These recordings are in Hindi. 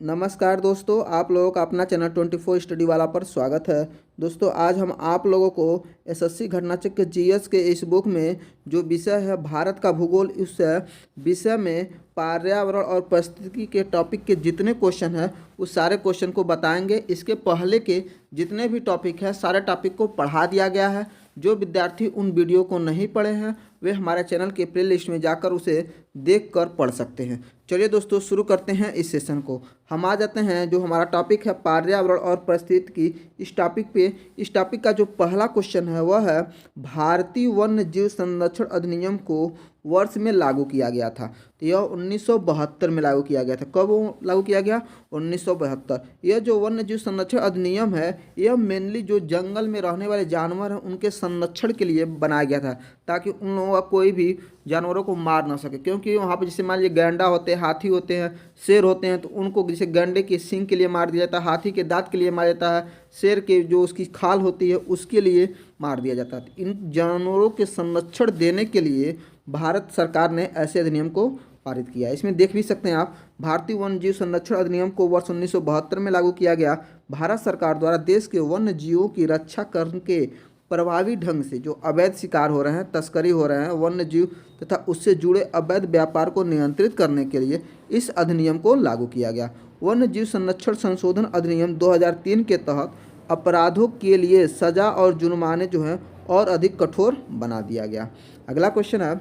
नमस्कार दोस्तों, आप लोगों का अपना चैनल 24 स्टडी वाला पर स्वागत है। दोस्तों आज हम आप लोगों को एसएससी घटनाचक्र जीएस के इस बुक में जो विषय है भारत का भूगोल, उस विषय में पर्यावरण और पारिस्थितिकी के टॉपिक के जितने क्वेश्चन हैं उस सारे क्वेश्चन को बताएंगे। इसके पहले के जितने भी टॉपिक हैं सारे टॉपिक को पढ़ा दिया गया है। जो विद्यार्थी उन वीडियो को नहीं पढ़े हैं वे हमारे चैनल के प्ले लिस्ट में जाकर उसे देखकर पढ़ सकते हैं। चलिए दोस्तों शुरू करते हैं इस सेशन को। हम आ जाते हैं जो हमारा टॉपिक है पर्यावरण और पारिस्थितिकी। इस टॉपिक का जो पहला क्वेश्चन है वह है भारतीय वन्य जीव संरक्षण अधिनियम को वर्ष में लागू किया गया था। तो यह 1972 में लागू किया गया था। कब लागू किया गया? 1972। यह जो वन्य जीव संरक्षण अधिनियम है यह मेनली जो जंगल में रहने वाले जानवर हैं उनके संरक्षण के लिए बनाया गया था, ताकि उन लोगों का कोई भी जानवरों को मार ना सके। क्योंकि वहाँ पर जैसे मान लीजिए गैंडा होते हैं, हाथी होते हैं, शेर होते हैं, तो उनको जैसे गैंडे के सींग के लिए मार दिया जाता है, हाथी के दांत के लिए मार जाता है, शेर के जो उसकी खाल होती है उसके लिए मार दिया जाता है। इन जानवरों के संरक्षण देने के लिए भारत सरकार ने ऐसे अधिनियम को पारित किया। इसमें देख भी सकते हैं आप, भारतीय वन्य जीव संरक्षण अधिनियम को वर्ष 1972 में लागू किया गया। भारत सरकार द्वारा देश के वन्य जीवों की रक्षा करके प्रभावी ढंग से जो अवैध शिकार हो रहे हैं, तस्करी हो रहे हैं, वन्य जीव तथा उससे जुड़े अवैध व्यापार को नियंत्रित करने के लिए इस अधिनियम को लागू किया गया। वन्य जीव संरक्षण संशोधन अधिनियम 2003 के तहत अपराधों के लिए सजा और जुर्माने जो हैं और अधिक कठोर बना दिया गया। अगला क्वेश्चन है,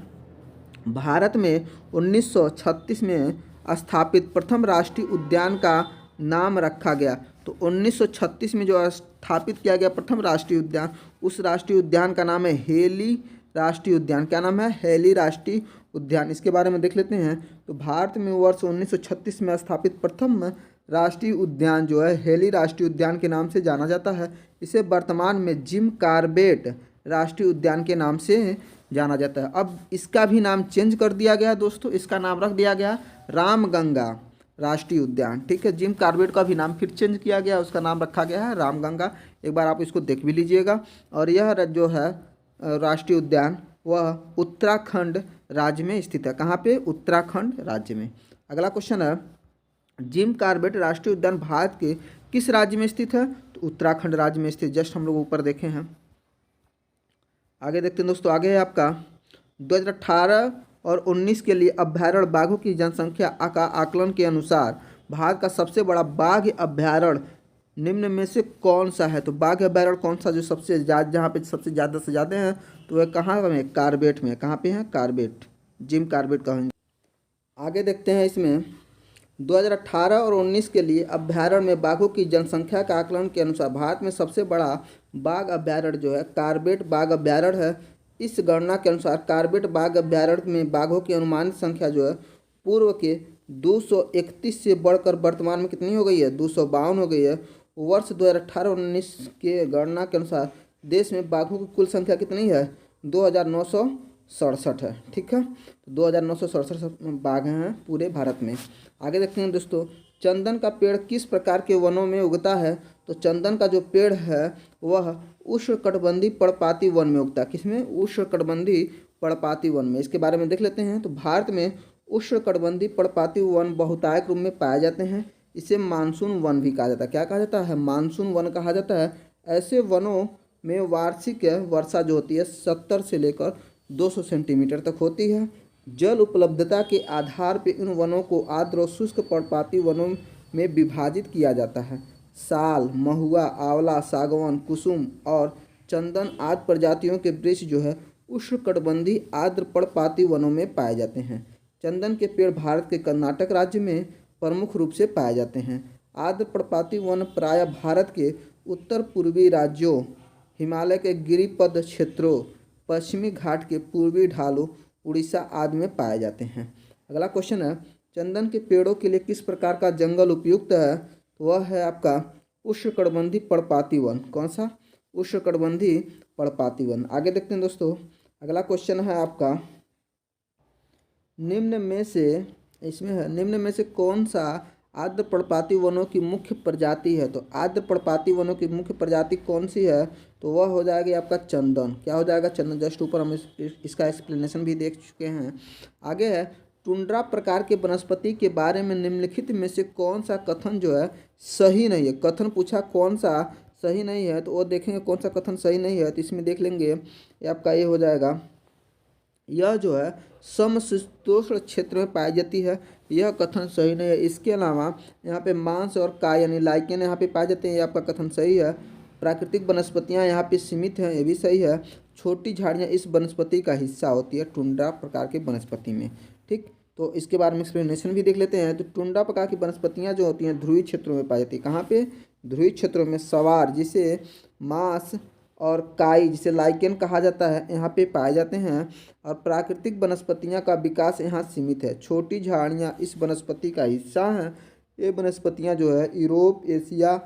भारत में 1936 में स्थापित प्रथम राष्ट्रीय उद्यान का नाम रखा गया। तो 1936 में जो स्थापित किया गया प्रथम राष्ट्रीय उद्यान, उस राष्ट्रीय उद्यान का नाम है हेली राष्ट्रीय उद्यान। क्या नाम है? हेली राष्ट्रीय उद्यान। इसके बारे में देख लेते हैं। तो भारत में वर्ष 1936 में स्थापित प्रथम राष्ट्रीय उद्यान जो है हेली राष्ट्रीय उद्यान के नाम से जाना जाता है। इसे वर्तमान में जिम कॉर्बेट राष्ट्रीय उद्यान के नाम से जाना जाता है। अब इसका भी नाम चेंज कर दिया गया दोस्तों, इसका नाम रख दिया गया रामगंगा राष्ट्रीय उद्यान। ठीक है, जिम कॉर्बेट का भी नाम फिर चेंज किया गया, उसका नाम रखा गया है रामगंगा। एक बार आप इसको देख भी लीजिएगा। और यह जो है राष्ट्रीय उद्यान वह उत्तराखंड राज्य में स्थित है। कहाँ पे? उत्तराखंड राज्य में। अगला क्वेश्चन है, जिम कॉर्बेट राष्ट्रीय उद्यान भारत के किस राज्य में स्थित है? तो उत्तराखंड राज्य में स्थित। जस्ट हम लोग ऊपर देखे हैं। आगे देखते हैं दोस्तों। आगे है आपका 2018 और 19 के लिए अभ्यारण्य बाघों की जनसंख्या का आकलन के अनुसार भारत का सबसे बड़ा बाघ अभ्यारण्य निम्न में से कौन सा है? तो बाघ अभ्यारण्य कौन सा जो सबसे ज़्यादा, जहाँ पे सबसे ज़्यादा से ज़्यादा हैं, तो वह कहाँ में? कॉर्बेट में। कहाँ पे है? कॉर्बेट, जिम कॉर्बेट कहेंगे। आगे देखते हैं, इसमें 2018 और 19 के लिए अभ्यारण्य में बाघों की जनसंख्या का आकलन के अनुसार भारत में सबसे बड़ा बाघ अभ्यारण्य जो है कॉर्बेट बाघ अभ्यारण्य है। इस गणना के अनुसार कॉर्बेट बाघ अभ्यारण्य में बाघों की अनुमानित संख्या जो है पूर्व के 231 से बढ़कर वर्तमान में कितनी हो गई है? 252 हो गई है। वर्ष 2018-19 के गणना के अनुसार देश में बाघों की कुल संख्या कितनी है? 2967 है। ठीक है, तो 2967 बाघ हैं पूरे भारत में। आगे देखते हैं दोस्तों, चंदन का पेड़ किस प्रकार के वनों में उगता है? तो चंदन का जो पेड़ है वह उष्णकटिबंधीय पर्णपाती वन में उगता है। किसमें? उष्णकटिबंधीय पर्णपाती वन में। इसके बारे में देख लेते हैं। तो भारत में उष्णकटिबंधीय पर्णपाती वन बहुतायत रूप में पाए जाते हैं। इसे मानसून वन भी कहा जाता है। क्या कहा जाता है? मानसून वन कहा जाता है। ऐसे वनों में वार्षिक वर्षा जो होती है 70 से लेकर 200 सेंटीमीटर तक होती है। जल उपलब्धता के आधार पर इन वनों को आर्द्र और शुष्क पर्णपाती वनों में विभाजित किया जाता है। साल, महुआ, आंवला, सागवान, कुसुम और चंदन आदि प्रजातियों के वृक्ष जो है उष्णकटिबंधीय आर्द्र पर्णपाती वनों में पाए जाते हैं। चंदन के पेड़ भारत के कर्नाटक राज्य में प्रमुख रूप से पाए जाते हैं। आर्द्र पर्णपाती वन प्रायः भारत के उत्तर पूर्वी राज्यों, हिमालय के गिरिपद क्षेत्रों, पश्चिमी घाट के पूर्वी ढालों, उड़ीसा आदि में पाए जाते हैं। अगला क्वेश्चन है, चंदन के पेड़ों के लिए किस प्रकार का जंगल उपयुक्त है? तो वह है आपका उष्णकटिबंधीय पर्णपाती वन। कौन सा? उष्णकटिबंधीय पर्णपाती वन। आगे देखते हैं दोस्तों। अगला क्वेश्चन है आपका, निम्न में से इसमें है निम्न में से कौन सा आर्द्र पर्णपाती वनों की मुख्य प्रजाति है? तो आर्द्र पर्णपाती वनों की मुख्य प्रजाति कौन सी है? तो वह हो जाएगी आपका चंदन। क्या हो जाएगा? चंदन। जस्ट ऊपर हम इसका एक्सप्लेनेशन भी देख चुके हैं। आगे है टुंड्रा प्रकार के वनस्पति के बारे में निम्नलिखित में से कौन सा कथन जो है सही नहीं है। कथन पूछा कौन सा सही नहीं है, तो वो देखेंगे कौन सा कथन सही नहीं है। तो इसमें देख लेंगे, ये आपका ये हो जाएगा, यह जो है समशीतोष्ण क्षेत्र में पाई जाती है, यह कथन सही नहीं है। इसके अलावा यहाँ पे मांस और काय यानी लाइकेन यहाँ पे पाए जाते हैं, ये आपका कथन सही है। प्राकृतिक वनस्पतियाँ यहाँ पे सीमित हैं, ये भी सही है। छोटी झाड़ियाँ इस वनस्पति का हिस्सा होती है टुंड्रा प्रकार के वनस्पति में। ठीक, तो इसके बारे में एक्सप्लेनेशन भी देख लेते हैं। तो टुंड्रा प्रकार की वनस्पतियाँ जो होती हैं ध्रुवीय क्षेत्रों में पाई जाती है। कहाँ पे? ध्रुवीय क्षेत्रों में। सवार जिसे मांस और काई जिसे लाइकेन कहा जाता है यहाँ पे पाए जाते हैं। और प्राकृतिक वनस्पतियाँ का विकास यहाँ सीमित है। छोटी झाड़ियाँ इस वनस्पति का हिस्सा हैं। ये वनस्पतियाँ जो है यूरोप, एशिया,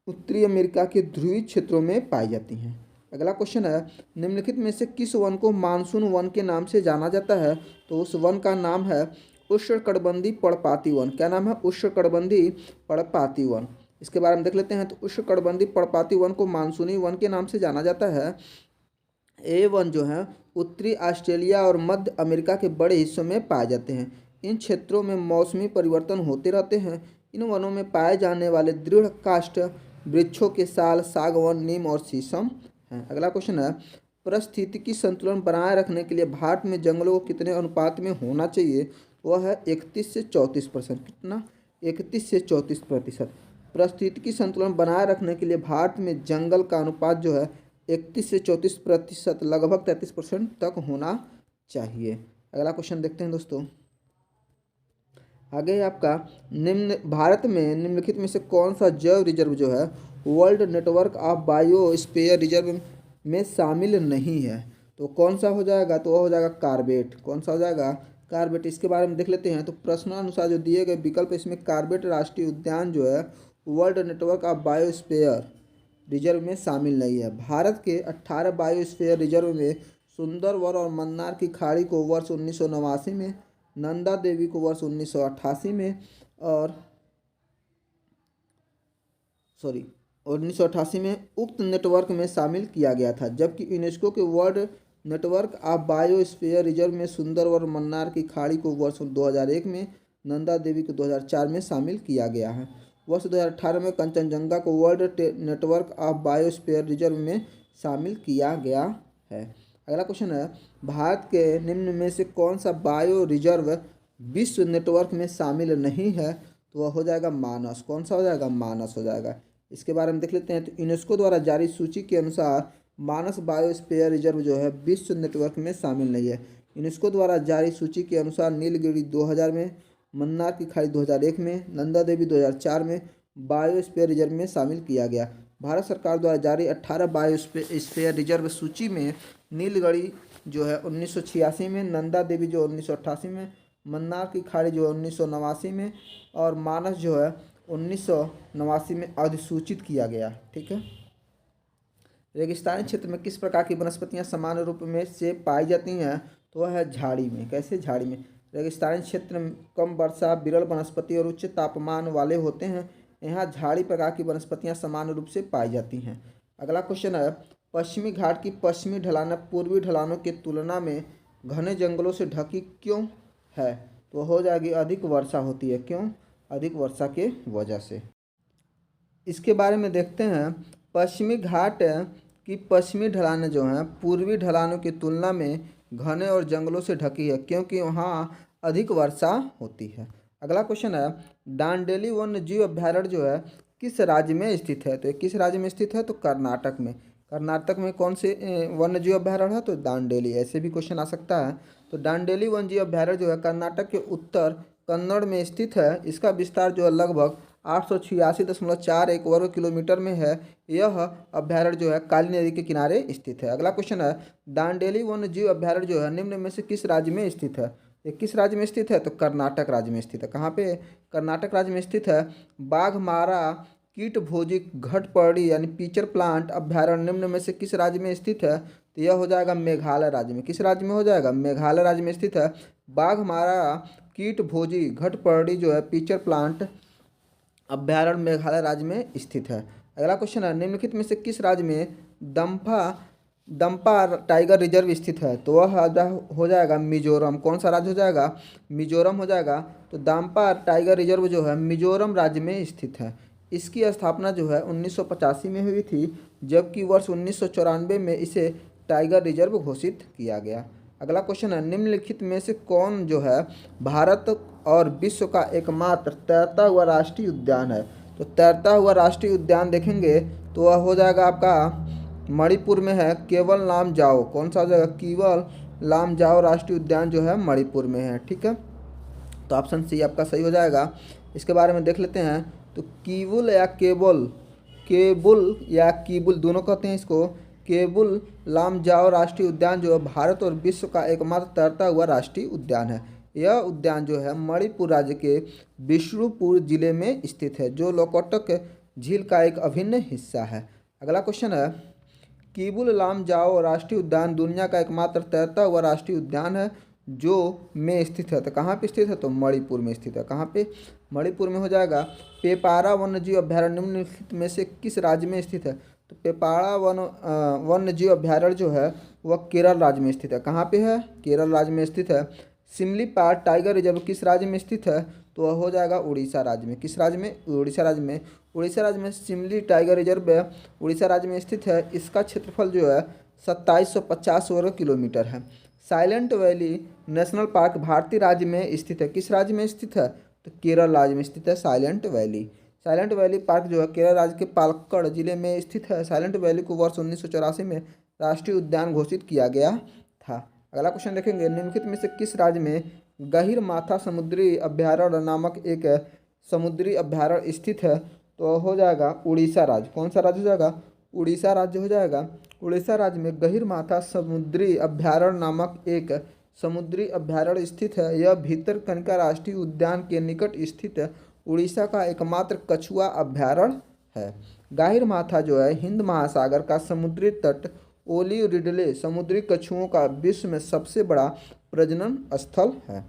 उत्तरी अमेरिका के ध्रुवीय क्षेत्रों में पाई जाती हैं। अगला क्वेश्चन है, निम्नलिखित में से किस वन को मानसून वन के नाम से जाना जाता है? तो उस वन का नाम है उष्णकटिबंधीय पर्णपाती वन। क्या नाम है? उष्णकटिबंधीय पर्णपाती वन। इसके बारे में देख लेते हैं। तो उष्णकटिबंधीय पर्णपाती वन को मानसूनी वन के नाम से जाना जाता है। ये वन जो है उत्तरी ऑस्ट्रेलिया और मध्य अमेरिका के बड़े हिस्सों में पाए जाते हैं। इन क्षेत्रों में मौसमी परिवर्तन होते रहते हैं। इन वनों में पाए जाने वाले दृढ़ काष्ठ वृक्षों के साल सागवान, नीम और शीशम हैं। अगला क्वेश्चन है, पारिस्थितिकी संतुलन बनाए रखने के लिए भारत में जंगलों को कितने अनुपात में होना चाहिए? वह है 31 से 34%। कितना? 31 से 34%। पारिस्थितिकी संतुलन बनाए रखने के लिए भारत में जंगल का अनुपात जो है 31 से 34%, लगभग 33% तक होना चाहिए। अगला क्वेश्चन देखते हैं दोस्तों। आगे आपका भारत में निम्नलिखित में से कौन सा जैव रिजर्व जो है world network of biosphere reserve में शामिल नहीं है? तो कौन सा हो जाएगा? तो वह हो जाएगा कार्बेट। कौन सा हो जाएगा? कार्बेट। इसके बारे में देख लेते हैं। तो प्रश्नानुसार जो दिए गए विकल्प इसमें कार्बेट राष्ट्रीय उद्यान जो है world network of biosphere reserve में शामिल नहीं है। भारत के 18 बायोस्फीयर रिजर्व में सुंदरवन और मन्नार की खाड़ी को वर्ष 1989 में, नंदा देवी को वर्ष 1988 में और 1988 में उक्त नेटवर्क में शामिल किया गया था। जबकि यूनेस्को के world network of biosphere reserve में सुंदरवन मन्नार की खाड़ी को वर्ष 2001 में, नंदा देवी को 2004 में शामिल किया गया है। वर्ष 2018 में कंचनजंगा को world network of biosphere reserve में शामिल किया गया है। अगला क्वेश्चन है, भारत के निम्न में से कौन सा बायो रिजर्व विश्व नेटवर्क में शामिल नहीं है? तो वह हो जाएगा मानस। कौन सा हो जाएगा? मानस हो जाएगा। इसके बारे में देख लेते हैं। तो यूनेस्को द्वारा जारी सूची के अनुसार मानस बायोस्फीयर रिजर्व जो है विश्व नेटवर्क में शामिल नहीं है। यूनेस्को द्वारा जारी सूची के अनुसार नीलगिरी 2000 में, मन्नार की खाड़ी 2001 में, नंदा देवी 2004 में बायोस्फीयर रिजर्व में शामिल किया गया। भारत सरकार द्वारा जारी 18 बायोस्फीयर रिजर्व सूची में नीलगिरी जो है 1986 में, नंदा देवी जो 1988 में, मन्नार की खाड़ी जो है 1989 में और मानस जो है 1989 में अधिसूचित किया गया। ठीक है। रेगिस्तानी क्षेत्र में किस प्रकार की वनस्पतियां सामान्य रूप में से पाई जाती हैं? तो वह है झाड़ी में। कैसे? झाड़ी में। रेगिस्तानी क्षेत्र में कम वर्षा, विरल वनस्पति और उच्च तापमान वाले होते हैं। यहाँ झाड़ी प्रकार की वनस्पतियां सामान्य रूप से पाई जाती हैं। अगला क्वेश्चन है, पश्चिमी घाट की पश्चिमी ढलान पूर्वी ढलानों की तुलना में घने जंगलों से ढकी क्यों है? तो हो जाएगी अधिक वर्षा होती है। क्यों? अधिक वर्षा के वजह से। इसके बारे में देखते हैं। पश्चिमी घाट की पश्चिमी ढलानें जो हैं पूर्वी ढलानों की तुलना में घने और जंगलों से ढकी है क्योंकि वहाँ अधिक वर्षा होती है। अगला क्वेश्चन है, डांडेली वन्य जीव अभ्यारण्य जो है किस राज्य में स्थित है? तो ये किस राज्य में स्थित है? तो कर्नाटक में। कर्नाटक में कौन से वन्य जीव अभ्यारण्य है? तो दांडेली। ऐसे भी क्वेश्चन आ सकता है। तो डांडेली वन्य जीव अभ्यारण्य जो है कर्नाटक के उत्तर कन्नड़ में स्थित है। इसका विस्तार जो है लगभग 886.41 वर्ग किलोमीटर में है। यह अभ्यारण्य जो है काली नदी के किनारे स्थित है। अगला क्वेश्चन है, दांडेली वन्य जीव अभ्यारण्य जो है निम्न में से किस राज्य में स्थित है? ये किस राज्य में स्थित है? तो कर्नाटक राज्य में स्थित है। कहाँ पे? कर्नाटक राज्य में स्थित है। बाघमारा कीटभोजी घटपर्णी यानी पीचर प्लांट अभ्यारण्य निम्न में से किस राज्य में स्थित है? तो यह हो जाएगा मेघालय राज्य में। किस राज्य में हो जाएगा? मेघालय राज्य में स्थित है। बाघमारा कीटभोजी घटपर्णी जो है पीचर प्लांट अभ्यारण्य मेघालय राज्य में स्थित है। अगला क्वेश्चन है, निम्नलिखित में से किस राज्य में दम्फा दम्पा टाइगर रिजर्व स्थित है? तो वह हो जाएगा मिजोरम। कौन सा राज्य हो जाएगा? मिजोरम हो जाएगा। तो दाम्पा टाइगर रिजर्व जो है मिजोरम राज्य में स्थित है। इसकी स्थापना जो है 1985 में हुई थी, जबकि वर्ष 1994 में इसे टाइगर रिजर्व घोषित किया गया। अगला क्वेश्चन है, निम्नलिखित में से कौन जो है भारत और विश्व का एकमात्र तैरता हुआ राष्ट्रीय उद्यान है? तो तैरता हुआ राष्ट्रीय उद्यान देखेंगे तो वह हो जाएगा आपका मणिपुर में है, केवल लामजाओ। कौन सा हो जाएगा? केवल लामजाओ राष्ट्रीय उद्यान जो है मणिपुर में है। ठीक है, तो ऑप्शन सी आपका सही हो जाएगा। इसके बारे में देख लेते हैं। तो कीबुल या केबुल, केबुल या कीबुल दोनों कहते हैं इसको। केबुल लामजाओ राष्ट्रीय उद्यान जो है भारत और विश्व का एकमात्र तैरता हुआ राष्ट्रीय उद्यान है। यह उद्यान जो है मणिपुर राज्य के बिष्णुपुर जिले में स्थित है, जो लोकटक झील का एक अभिन्न हिस्सा है। अगला क्वेश्चन है, कीबुल लामजाओ राष्ट्रीय उद्यान दुनिया का एकमात्र तैरता हुआ राष्ट्रीय उद्यान है जो में स्थित है। तो कहाँ पे स्थित है? तो मणिपुर में स्थित है। कहाँ पे? मणिपुर में हो जाएगा। पेपारा वन्यजीव अभ्यारण्य निम्नलिखित में से किस राज्य में स्थित है? तो पेपारा वन्यजीव अभ्यारण्य जो है वह केरल राज्य में स्थित है। कहाँ पे है? केरल राज्य में स्थित है। सिमलीपाल टाइगर रिजर्व किस राज्य में स्थित है? तो वह हो जाएगा उड़ीसा राज्य में। किस राज्य में? उड़ीसा राज्य में। उड़ीसा राज्य में सिमली टाइगर रिजर्व उड़ीसा राज्य में स्थित है। इसका क्षेत्रफल जो है 2750 वर्ग किलोमीटर है। साइलेंट वैली नेशनल पार्क भारतीय राज्य में स्थित है। किस राज्य में स्थित है? तो केरल राज्य में स्थित है silent valley. Silent valley park जो है केरल राज्य के पालक्कड़ जिले में स्थित है। साइलेंट वैली को वर्ष 1984 में राष्ट्रीय उद्यान घोषित किया गया था। अगला क्वेश्चन देखेंगे, निम्नलिखित में से किस राज्य में गहीरमाथा समुद्री अभ्यारण्य नामक एक समुद्री अभ्यारण्य स्थित है? तो हो जाएगा उड़ीसा राज्य। कौन सा राज्य हो जाएगा? उड़ीसा राज्य हो जाएगा। उड़ीसा राज्य में गहीरमाथा समुद्री अभ्यारण्य नामक एक समुद्री अभ्यारण्य स्थित है। यह भितरकनिका राष्ट्रीय उद्यान के निकट स्थित उड़ीसा का एकमात्र कछुआ अभ्यारण्य है। गहीरमाथा जो है हिंद महासागर का समुद्री तट ओलिव रिडले समुद्री कछुओं का विश्व में सबसे बड़ा प्रजनन स्थल है।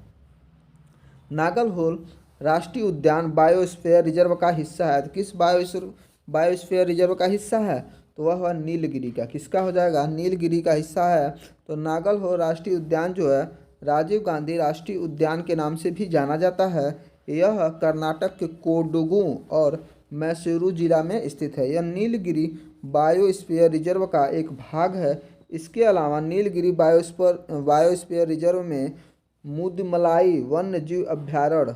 नागरहोल राष्ट्रीय उद्यान बायोस्फीयर रिजर्व का हिस्सा है। तो किस बायोस्फीयर रिजर्व का हिस्सा है? तो वह हुआ नीलगिरी का। किसका हो जाएगा? नीलगिरी का हिस्सा है। तो नागरहोल राष्ट्रीय उद्यान जो है राजीव गांधी राष्ट्रीय उद्यान के नाम से भी जाना जाता है। यह कर्नाटक के कोडगु और मैसूरू जिला में स्थित है। यह नीलगिरी बायोस्फीयर रिजर्व का एक भाग है। इसके अलावा नीलगिरी बायोस्फीयर रिजर्व में मुदमलाई वन्यजीव अभ्यारण्य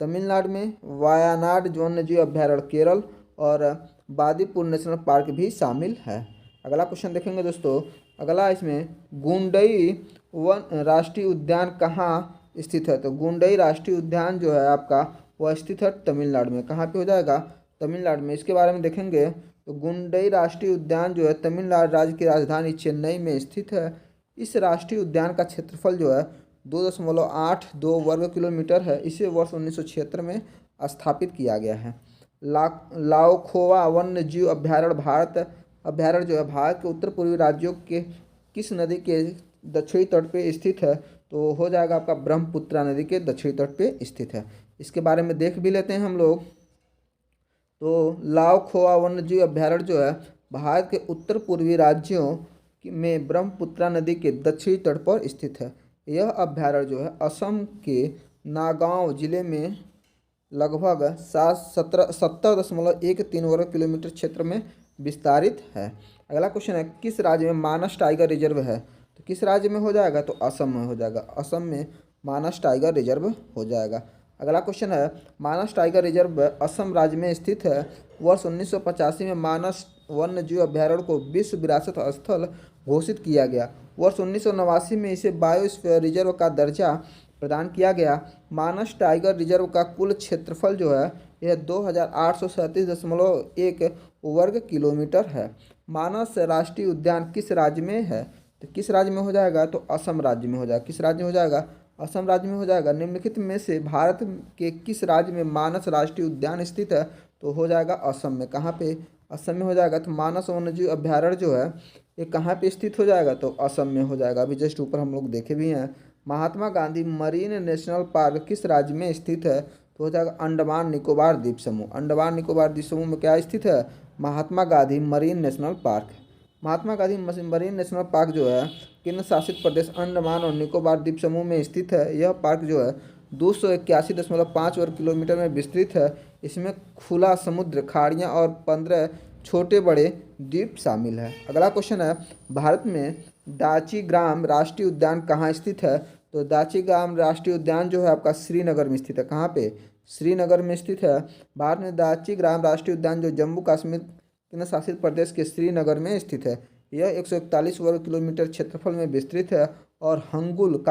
तमिलनाडु में, वायानाड वन्यजीव अभ्यारण्य केरल और बादीपुर नेशनल पार्क भी शामिल है। अगला क्वेश्चन देखेंगे दोस्तों। अगला इसमें गुंडई वन राष्ट्रीय उद्यान कहाँ स्थित है? तो गुंडई राष्ट्रीय उद्यान जो है आपका वह स्थित है तमिलनाडु में। कहाँ पे हो जाएगा? तमिलनाडु में। इसके बारे में देखेंगे तो गुंडई राष्ट्रीय उद्यान जो है तमिलनाडु राज्य की राजधानी चेन्नई में स्थित है। इस राष्ट्रीय उद्यान का क्षेत्रफल जो है 2.82 वर्ग किलोमीटर है। इसे वर्ष 1976 में स्थापित किया गया है। लाओखोवा वन्य जीव अभ्यारण्य जो है भारत के उत्तर पूर्वी राज्यों के किस नदी के दक्षिणी तट पे स्थित है? तो हो जाएगा आपका ब्रह्मपुत्रा नदी के दक्षिणी तट पे स्थित है। इसके बारे में देख भी लेते हैं हम लोग। तो लाओखोवा वन्य जीव अभ्यारण्य जो है भारत के उत्तर पूर्वी राज्यों में ब्रह्मपुत्रा नदी के दक्षिणी तट पर स्थित है। यह अभ्यारण्य जो है असम के नागांव जिले में लगभग 70.13 वर्ग किलोमीटर क्षेत्र में विस्तारित है। अगला क्वेश्चन है, किस राज्य में मानस टाइगर रिजर्व है? तो किस राज्य में हो जाएगा? तो असम में हो जाएगा। असम में मानस टाइगर रिजर्व हो जाएगा। अगला क्वेश्चन है, मानस टाइगर रिजर्व असम राज्य में स्थित है। वर्ष 1985 में मानस वन्य जीव अभ्यारण्य को विश्व विरासत स्थल घोषित किया गया। वर्ष 1989 में इसे बायोस्फीयर रिजर्व का दर्जा प्रदान किया गया। मानस टाइगर रिजर्व का कुल क्षेत्रफल जो है यह 2837.1 वर्ग किलोमीटर है। मानस राष्ट्रीय उद्यान किस राज्य में है? तो किस राज्य में हो जाएगा? तो असम राज्य में हो जाएगा। किस राज्य में हो जाएगा? असम राज्य में हो जाएगा। निम्नलिखित में से भारत के किस राज्य में मानस राष्ट्रीय उद्यान स्थित है? तो हो जाएगा असम में। कहाँ पे? असम में हो जाएगा। तो मानस वन्यजीव अभ्यारण्य जो है ये कहाँ पे स्थित हो जाएगा? तो असम में हो जाएगा। अभी जस्ट ऊपर हम लोग देखे भी हैं। Mahatma Gandhi marine national park किस राज्य में स्थित है? तो हो जाएगा अंडमान निकोबार द्वीप समूह। अंडमान निकोबार द्वीप समूह में क्या स्थित है? Mahatma Gandhi marine national park. Mahatma Gandhi marine national park जो है केंद्र शासित प्रदेश अंडमान और निकोबार द्वीप समूह में स्थित है। यह पार्क जो है 281.5 वर्ग किलोमीटर में विस्तृत है। इसमें खुला समुद्र, खाड़ियाँ और 15 छोटे बड़े द्वीप शामिल है। अगला क्वेश्चन है, भारत में दाचीग्राम राष्ट्रीय उद्यान कहाँ स्थित है? तो दाचीग्राम राष्ट्रीय उद्यान जो है आपका श्रीनगर में स्थित है। कहाँ पे? श्रीनगर में स्थित है। भारत में दाचीग्राम राष्ट्रीय उद्यान जो जम्मू कश्मीर केंद्र शासित प्रदेश के श्रीनगर में स्थित है। यह 141 वर्ग किलोमीटर क्षेत्रफल में विस्तृत है और हंगुल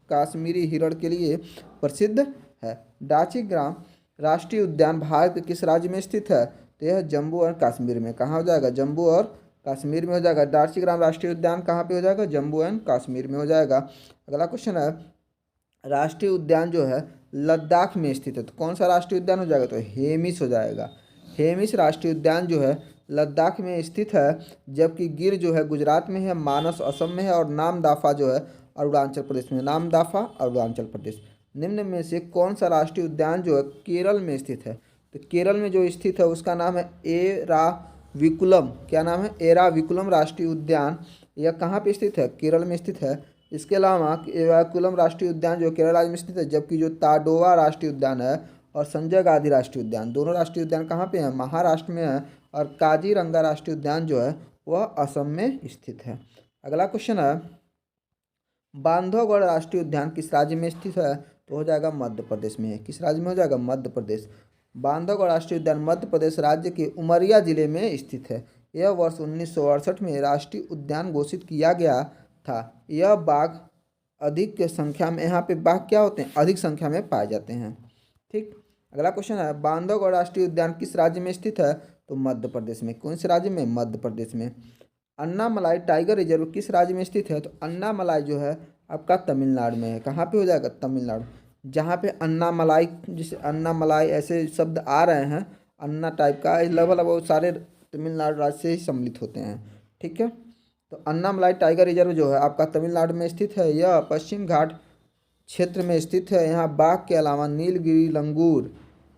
काश्मीरी हिरण के लिए प्रसिद्ध है। दाचीग्राम राष्ट्रीय उद्यान भारत के किस राज्य में स्थित है? तो यह जम्मू और कश्मीर में। कहाँ हो जाएगा? जम्मू और कश्मीर में हो जाएगा। दाचीग्राम राष्ट्रीय उद्यान कहाँ पे हो जाएगा? जम्मू एंड कश्मीर में हो जाएगा। अगला क्वेश्चन है, राष्ट्रीय उद्यान जो है लद्दाख में स्थित है। तो कौन सा राष्ट्रीय उद्यान हो जाएगा? तो हेमिस हो जाएगा। हेमिस राष्ट्रीय उद्यान जो है लद्दाख में स्थित है, जबकि गिर जो है गुजरात में है, मानस असम में है और नामदाफा जो है अरुणाचल प्रदेश में। नामदाफा अरुणाचल प्रदेश। निम्न में से कौन सा राष्ट्रीय उद्यान जो है केरल में स्थित है? तो केरल में जो स्थित है उसका नाम है एराविकुलम। क्या नाम है? एराविकुलम राष्ट्रीय उद्यान। यह कहाँ पे स्थित है? केरल में स्थित है। इसके अलावा एराविकुलम राष्ट्रीय उद्यान जो केरल राज्य में स्थित है, जबकि जो ताडोवा राष्ट्रीय उद्यान है और संजय गांधी राष्ट्रीय उद्यान, दोनों राष्ट्रीय उद्यान कहाँ पे हैं? महाराष्ट्र में है। और काजीरंगा राष्ट्रीय उद्यान जो है वह असम में स्थित है। अगला क्वेश्चन है, बांधवगढ़ राष्ट्रीय उद्यान किस राज्य में स्थित है? तो हो जाएगा मध्य प्रदेश में। किस राज्य में हो जाएगा? मध्य प्रदेश। बांधवगढ़ राष्ट्रीय उद्यान मध्य प्रदेश राज्य के उमरिया जिले में स्थित है। यह वर्ष 1968 में राष्ट्रीय उद्यान घोषित किया गया था। यह बाघ अधिक संख्या में, यहाँ पे बाघ क्या होते हैं? अधिक संख्या में पाए जाते हैं। ठीक। अगला क्वेश्चन है, बांधवगढ़ राष्ट्रीय उद्यान किस राज्य में स्थित है? तो मध्य प्रदेश में। कौन से राज्य में? मध्य प्रदेश में। अन्नामलाई टाइगर रिजर्व किस राज्य में स्थित है? तो अन्नामलाई जो है आपका तमिलनाडु में है। कहाँ पे हो जाएगा? तमिलनाडु। जहाँ पे अन्नामलाई, जिसे अन्नामलाई ऐसे शब्द आ रहे हैं, अन्ना टाइप का, लगभग वो सारे तमिलनाडु राज्य से ही सम्मिलित होते हैं। ठीक है। तो अन्नामलाई टाइगर रिजर्व जो है आपका तमिलनाडु में स्थित है। यह पश्चिम घाट क्षेत्र में स्थित है। यहाँ बाघ के अलावा नीलगिरी लंगूर,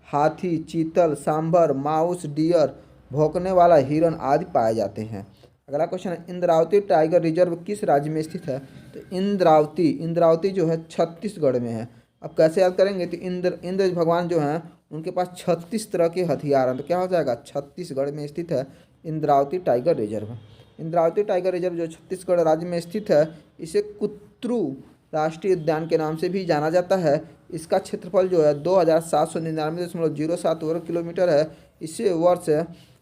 हाथी, चीतल, सांभर, माउस, डियर, भौंकने वाला हिरण आदि पाए जाते हैं। अगला क्वेश्चन है, इंद्रावती टाइगर रिजर्व किस राज्य में स्थित है? तो इंद्रावती जो है छत्तीसगढ़ में है। अब कैसे याद करेंगे? तो इंद्र भगवान जो हैं उनके पास 36 तरह के हथियार हैं। तो क्या हो जाएगा? छत्तीसगढ़ में स्थित है Indravati tiger reserve. Indravati tiger reserve जो छत्तीसगढ़ राज्य में स्थित है, इसे कुत्रु राष्ट्रीय उद्यान के नाम से भी जाना जाता है। इसका क्षेत्रफल जो है 2799.07 वर्ग किलोमीटर है। इसे वर्ष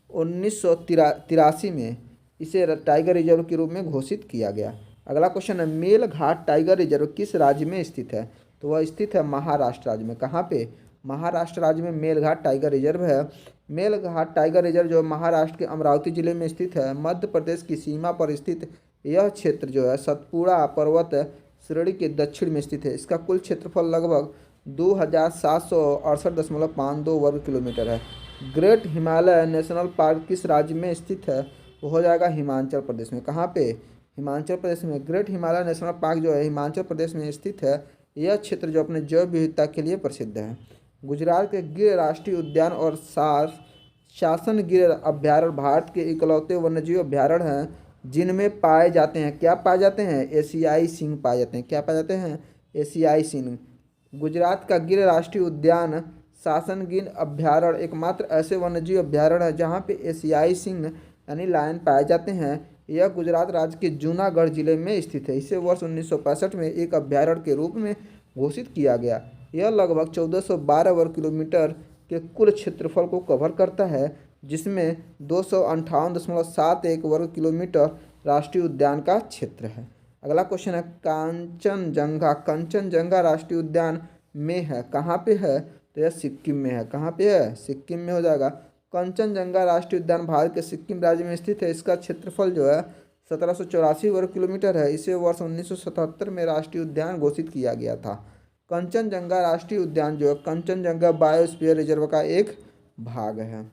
1983 में इसे टाइगर रिजर्व के रूप में घोषित किया गया। अगला क्वेश्चन है, मेलघाट टाइगर रिजर्व किस राज्य में स्थित है? तो वह स्थित है महाराष्ट्र राज्य में। कहाँ पे? महाराष्ट्र राज्य में मेलघाट टाइगर रिजर्व है। मेलघाट टाइगर रिजर्व जो महाराष्ट्र के अमरावती जिले में स्थित है। मध्य प्रदेश की सीमा पर स्थित यह क्षेत्र जो है सतपुड़ा पर्वत श्रेणी के दक्षिण में स्थित है। इसका कुल क्षेत्रफल लगभग 2768.52 वर्ग किलोमीटर है। ग्रेट हिमालय नेशनल पार्क किस राज्य में स्थित है? वो हो जाएगा हिमाचल प्रदेश में। कहाँ पे? हिमाचल प्रदेश में। ग्रेट हिमालय नेशनल पार्क जो है हिमाचल प्रदेश में स्थित है। यह क्षेत्र जो अपने जैव विविधता के लिए प्रसिद्ध है। गुजरात के गिर राष्ट्रीय उद्यान और शासन गिर अभ्यारण्य भारत के इकलौते वन्यजीव अभ्यारण्य हैं जिनमें पाए जाते हैं, क्या पाए जाते हैं? एशियाई सिंह पाए जाते हैं। क्या पाए जाते हैं? एशियाई सिंह। गुजरात का गिर राष्ट्रीय उद्यान शासन गिर अभ्यारण्य एकमात्र ऐसे वन्यजीव अभ्यारण्य है जहाँ पे एशियाई सिंह यानी लायन पाए जाते हैं। यह गुजरात राज्य के जूनागढ़ जिले में स्थित है। इसे वर्ष 1965 में एक अभ्यारण्य के रूप में घोषित किया गया। यह लगभग 1412 वर्ग किलोमीटर के कुल क्षेत्रफल को कवर करता है, जिसमें 258.71 वर्ग किलोमीटर राष्ट्रीय उद्यान का क्षेत्र है। अगला क्वेश्चन है, कंचनजंगा राष्ट्रीय उद्यान में है। कहाँ पे है? तो यह सिक्किम में है। कहाँ पे है? सिक्किम में हो जाएगा। कंचनजंगा राष्ट्रीय उद्यान भारत के सिक्किम राज्य में स्थित है। इसका क्षेत्रफल जो है 1784 वर्ग किलोमीटर है। इसे वर्ष 1977 में राष्ट्रीय उद्यान घोषित किया गया था। कंचनजंगा राष्ट्रीय उद्यान जो है कंचनजंगा बायोस्फीयर रिजर्व का एक भाग है।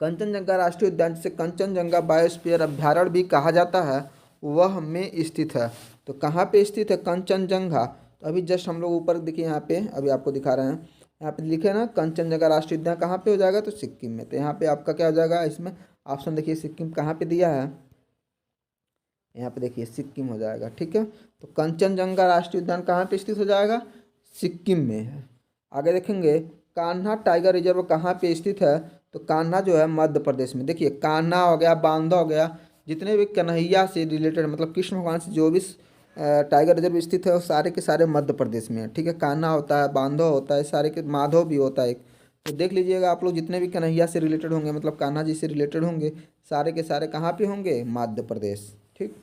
कंचनजंगा राष्ट्रीय उद्यान जिसे कंचनजंगा बायोस्फीयर अभ्यारण्य भी कहा जाता है वह में स्थित है। तो कहाँ पे स्थित है कंचनजंगा? तो अभी जस्ट हम लोग ऊपर देखिए, यहाँ पे अभी आपको दिखा रहे हैं। यहाँ पे लिखे ना कंचनजंगा राष्ट्रीय उद्यान कहाँ पे हो जाएगा, तो सिक्किम में। तो यहाँ पे आपका क्या हो जाएगा, इसमें ऑप्शन देखिए सिक्किम कहाँ पे दिया है, यहाँ पे देखिए सिक्किम हो जाएगा। ठीक है, तो कंचनजंगा राष्ट्रीय उद्यान कहाँ पे स्थित हो जाएगा, सिक्किम में है। आगे देखेंगे कान्हा टाइगर रिजर्व कहाँ पे स्थित है, तो कान्हा जो है मध्य प्रदेश में। देखिए कान्हा हो गया, बांधा हो गया, जितने भी कन्हैया से रिलेटेड मतलब कृष्ण भगवान से जो भी टाइगर रिजर्व स्थित है वो सारे के सारे मध्य प्रदेश में है। ठीक है, कान्हा होता है, बांधव होता है, सारे के माधव भी होता है एक। तो देख लीजिएगा आप लोग जितने भी कन्हैया से रिलेटेड होंगे मतलब कान्हा जी से रिलेटेड होंगे सारे के सारे कहाँ पे होंगे, मध्य प्रदेश। ठीक,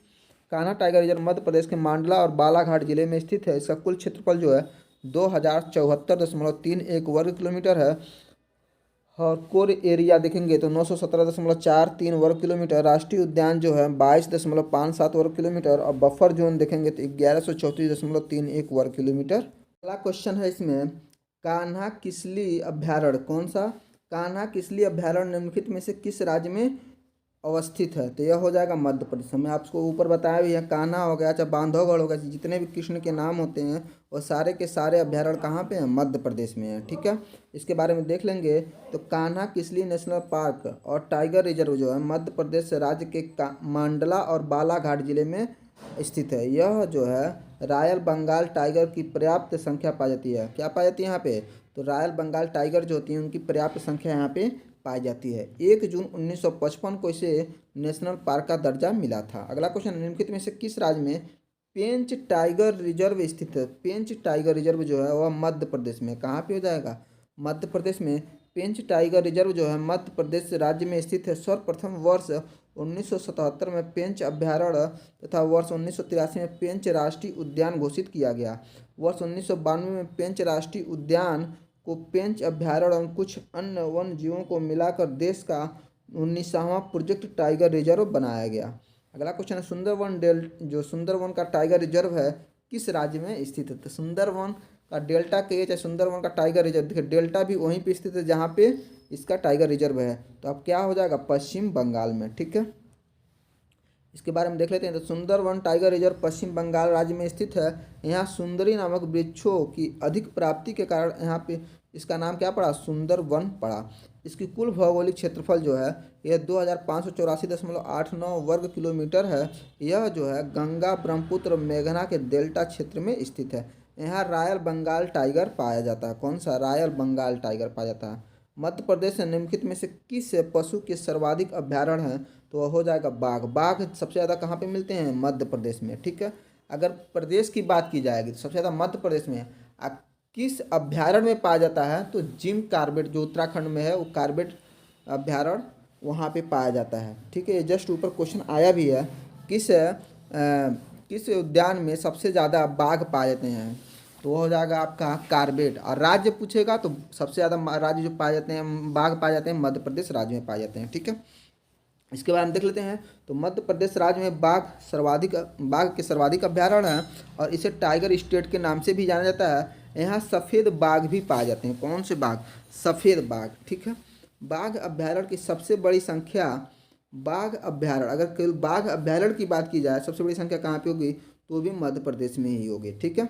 कान्हा टाइगर रिजर्व मध्य प्रदेश के मांडला और बालाघाट जिले में स्थित है। इसका कुल क्षेत्रफल जो है 2074.31 वर्ग किलोमीटर है और कोर एरिया देखेंगे तो 917.43 वर्ग किलोमीटर। राष्ट्रीय उद्यान जो है 22.57 वर्ग किलोमीटर और बफर जोन देखेंगे तो 1134.31 वर्ग किलोमीटर। अगला क्वेश्चन है इसमें, कान्हा किसली अभ्यारण्य कौन सा, कान्हा किसली अभ्यारण्य निम्नलिखित में से किस राज्य में अवस्थित है, तो यह हो जाएगा मध्य प्रदेश। मैं आपको ऊपर बताया भी है, कान्हा हो गया चाहे बांधवगढ़ हो गया, जितने भी कृष्ण के नाम होते हैं वो सारे के सारे अभ्यारण्य कहाँ पे हैं, मध्य प्रदेश में है। ठीक है, इसके बारे में देख लेंगे तो कान्हा किसली नेशनल पार्क और टाइगर रिजर्व जो है मध्य प्रदेश राज्य के मांडला और बालाघाट जिले में स्थित है। यह जो है रॉयल बंगाल टाइगर की पर्याप्त संख्या पाई जाती है। क्या पाई जाती है यहाँ पे, तो रॉयल बंगाल टाइगर जो होती है उनकी पर्याप्त संख्या यहाँ पे पाई जाती है। 1 जून 1955 को इसे नेशनल पार्क का दर्जा मिला था। अगला क्वेश्चन, निम्नलिखित में से किस राज्य में पेंच टाइगर रिजर्व स्थित है, पेंच टाइगर रिजर्व जो है वह मध्य प्रदेश में कहाँ पे हो जाएगा, मध्य प्रदेश में। पेंच टाइगर रिजर्व जो है मध्य प्रदेश राज्य में स्थित है। सर्वप्रथम वर्ष 1977 में पेंच अभ्यारण्य तथा वर्ष 1983 में पेंच राष्ट्रीय उद्यान घोषित किया गया। वर्ष 1992 में पेंच राष्ट्रीय उद्यान को पेंच अभ्यारण्य और कुछ अन्य वन्य जीवों को मिलाकर देश का 19वां प्रोजेक्ट टाइगर रिजर्व बनाया गया। अगला क्वेश्चन है, सुंदरवन जो सुंदरवन का टाइगर रिजर्व है किस राज्य में स्थित है, तो सुंदरवन का डेल्टा के चाहे सुंदरवन का टाइगर रिजर्व, देखिए डेल्टा भी वहीं पे स्थित है जहाँ पे इसका टाइगर रिजर्व है। तो अब क्या हो जाएगा, पश्चिम बंगाल में। ठीक है, इसके बारे में देख लेते हैं। तो सुंदरवन टाइगर रिजर्व पश्चिम बंगाल राज्य में स्थित है। यहाँ सुंदरी नामक वृक्षों की अधिक प्राप्ति के कारण यहाँ पे इसका नाम क्या पड़ा, सुंदरवन पड़ा। इसकी कुल भौगोलिक क्षेत्रफल जो है यह 2584.89 वर्ग किलोमीटर है। यह जो है गंगा ब्रह्मपुत्र और मेघना के डेल्टा क्षेत्र में स्थित है। यहाँ रॉयल बंगाल टाइगर पाया जाता है। कौन सा, रॉयल बंगाल टाइगर पाया जाता है। मध्य प्रदेश से निम्नलिखित में से किस पशु के सर्वाधिक अभ्यारण्य हैं, तो वह हो जाएगा बाघ। बाघ सबसे ज़्यादा कहाँ पे मिलते हैं, मध्य प्रदेश में। ठीक है, अगर प्रदेश की बात की जाएगी तो सबसे ज़्यादा मध्य प्रदेश में है। किस अभ्यारण्य में पाया जाता है, तो जिम कार्बेट जो उत्तराखंड में है वो कार्बेट अभ्यारण्य वहाँ पे पाया जाता है। ठीक है, जस्ट ऊपर क्वेश्चन आया भी है, किस उद्यान में सबसे ज़्यादा बाघ पाए जाते हैं, तो वो हो जाएगा आपका कार्बेट। और राज्य पूछेगा तो सबसे ज़्यादा राज्य जो पाए जाते हैं बाघ पाए जाते हैं मध्य प्रदेश राज्य में पाए जाते हैं। ठीक है, इसके बारे में देख लेते हैं। तो मध्य प्रदेश राज्य में बाघ के सर्वाधिक अभ्यारण्य हैं और इसे टाइगर स्टेट के नाम से भी जाना जाता है। यहाँ सफ़ेद बाघ भी पाए जाते हैं। कौन से बाघ, सफ़ेद बाघ। ठीक है, बाघ अभ्यारण्य की सबसे बड़ी संख्या, बाघ अभ्यारण्य अगर केवल बाघ अभ्यारण्य की बात की जाए सबसे बड़ी संख्या कहाँ पे होगी, तो भी मध्य प्रदेश में ही होगी। ठीक है,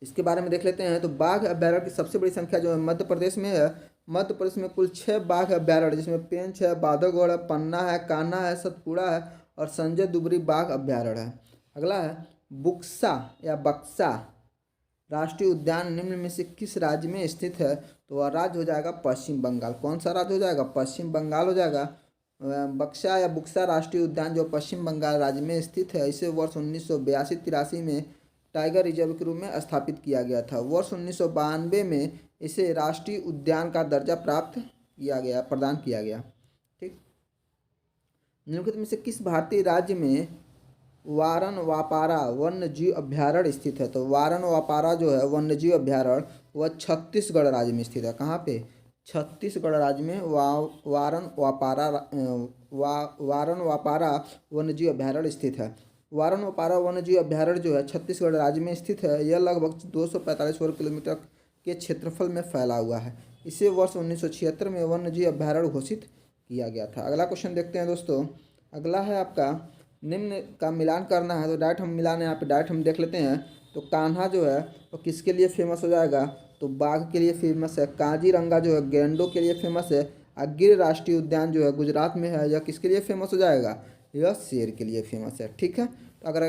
इसके बारे में देख लेते हैं। तो बाघ अभ्यारण्य की सबसे बड़ी संख्या जो है मध्य प्रदेश में है। मध्य प्रदेश में कुल 6 बाघ अभ्यारण्य जिसमें पेंच है, बांधवगढ़ है, पन्ना है, कान्हा है, सतपुड़ा है और संजय दुबरी बाघ अभ्यारण्य है। अगला है बुक्सा या बक्सा राष्ट्रीय उद्यान निम्न में से किस राज्य में स्थित है, तो वह राज्य हो जाएगा पश्चिम बंगाल। कौन सा राज्य हो जाएगा, पश्चिम बंगाल हो जाएगा। बक्सा या बुक्सा राष्ट्रीय उद्यान जो पश्चिम बंगाल राज्य में स्थित है, इसे वर्ष 1982-83 में टाइगर रिजर्व के रूप में स्थापित किया गया था। वर्ष 1992 में इसे राष्ट्रीय उद्यान का दर्जा प्रदान किया गया। ठीक, निम्नलिखित में से किस भारतीय राज्य में वारन वापारा वन्य जीव अभ्यारण्य स्थित है, तो वारन वापारा जो है वन्य जीव अभ्यारण्य वह छत्तीसगढ़ राज्य में स्थित है। कहाँ पे, छत्तीसगढ़ राज्य में वारन वापारा वन्य जीव अभ्यारण्य स्थित है। वारन वापारा वन्य जीव अभ्यारण्य जो है छत्तीसगढ़ राज्य में स्थित है। यह लगभग 245 वर्ग किलोमीटर के क्षेत्रफल में फैला हुआ है। इसे वर्ष 1976 में वन्य जीव अभ्यारण्य घोषित किया गया था। अगला क्वेश्चन देखते हैं दोस्तों। अगला है आपका निम्न का मिलान करना है, तो डायरेक्ट हम मिलान यहाँ पे डायरेक्ट हम देख लेते हैं। तो कान्हा जो है वो किसके लिए फेमस हो जाएगा, तो बाघ के लिए फेमस है। काजीरंगा जो है गैंडों के लिए फेमस है। और गिर राष्ट्रीय उद्यान जो है गुजरात में है, यह किसके लिए फेमस हो जाएगा? यह शेर के लिए फेमस है। ठीक है, तो अगर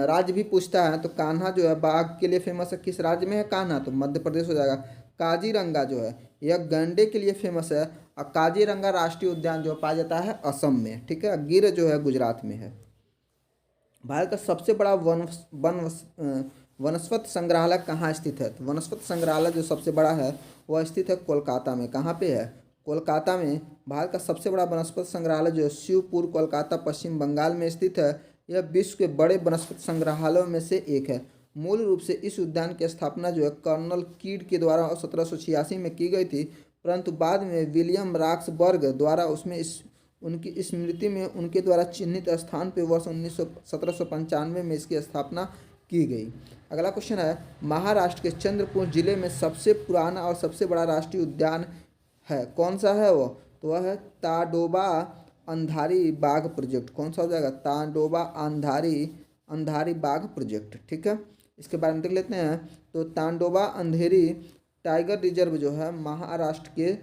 राज्य भी पूछता है तो कान्हा जो है बाघ के लिए फेमस है, किस राज्य में है कान्हा? तो मध्य प्रदेश हो जाएगा। काजीरंगा जो है यह गैंडे के लिए फेमस है। और काजीरंगा राष्ट्रीय उद्यान जो पाया जाता है असम में। ठीक है, गिर जो है गुजरात में है। भारत का सबसे बड़ा वनस्पति संग्रहालय कहाँ स्थित है? तो वनस्पति संग्रहालय जो सबसे बड़ा है वह स्थित है कोलकाता में। कहाँ पे है? कोलकाता में। भारत का सबसे बड़ा वनस्पति संग्रहालय जो है शिवपुर, कोलकाता, पश्चिम बंगाल में स्थित है। यह विश्व के बड़े वनस्पति संग्रहालयों में से एक है। मूल रूप से इस उद्यान की स्थापना जो है कर्नल कीड के द्वारा 1786 में की गई थी, परंतु बाद में विलियम रॉक्सबर्ग द्वारा उसमें उनकी स्मृति में उनके द्वारा चिन्हित स्थान पर वर्ष 1795 में इसकी स्थापना की गई। अगला क्वेश्चन है, महाराष्ट्र के चंद्रपुर जिले में सबसे पुराना और सबसे बड़ा राष्ट्रीय उद्यान है, कौन सा है वो? तो वह है ताडोबा अंधारी बाघ प्रोजेक्ट। कौन सा हो जाएगा? ताडोबा अंधारी बाघ प्रोजेक्ट। ठीक है, इसके बारे में देख लेते हैं। तो तांडोबा अंधेरी टाइगर रिजर्व जो है महाराष्ट्र के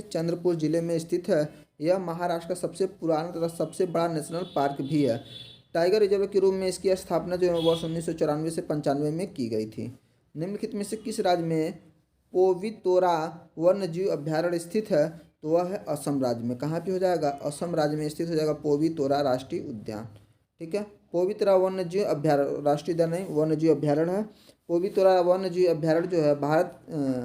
चंद्रपुर जिले में स्थित है। यह महाराष्ट्र का सबसे पुराना तथा सबसे बड़ा नेशनल पार्क भी है। टाइगर रिजर्व के रूप में इसकी स्थापना जो है वर्ष 1994 से 95 में की गई थी। निम्नलिखित में से किस राज्य में पोवितोरा वन्यजीव अभ्यारण्य स्थित है? तो वह है असम राज्य में। कहाँ पे हो जाएगा? असम राज्य में स्थित हो जाएगा पोवितोरा राष्ट्रीय उद्यान। ठीक है, पोवितोरा वन्यजीव अभ्यारण्य राष्ट्रीय उद्यान नहीं, वन्यजीव अभ्यारण्य है। पोवितोरा वन्यजीव अभ्यारण्य जो है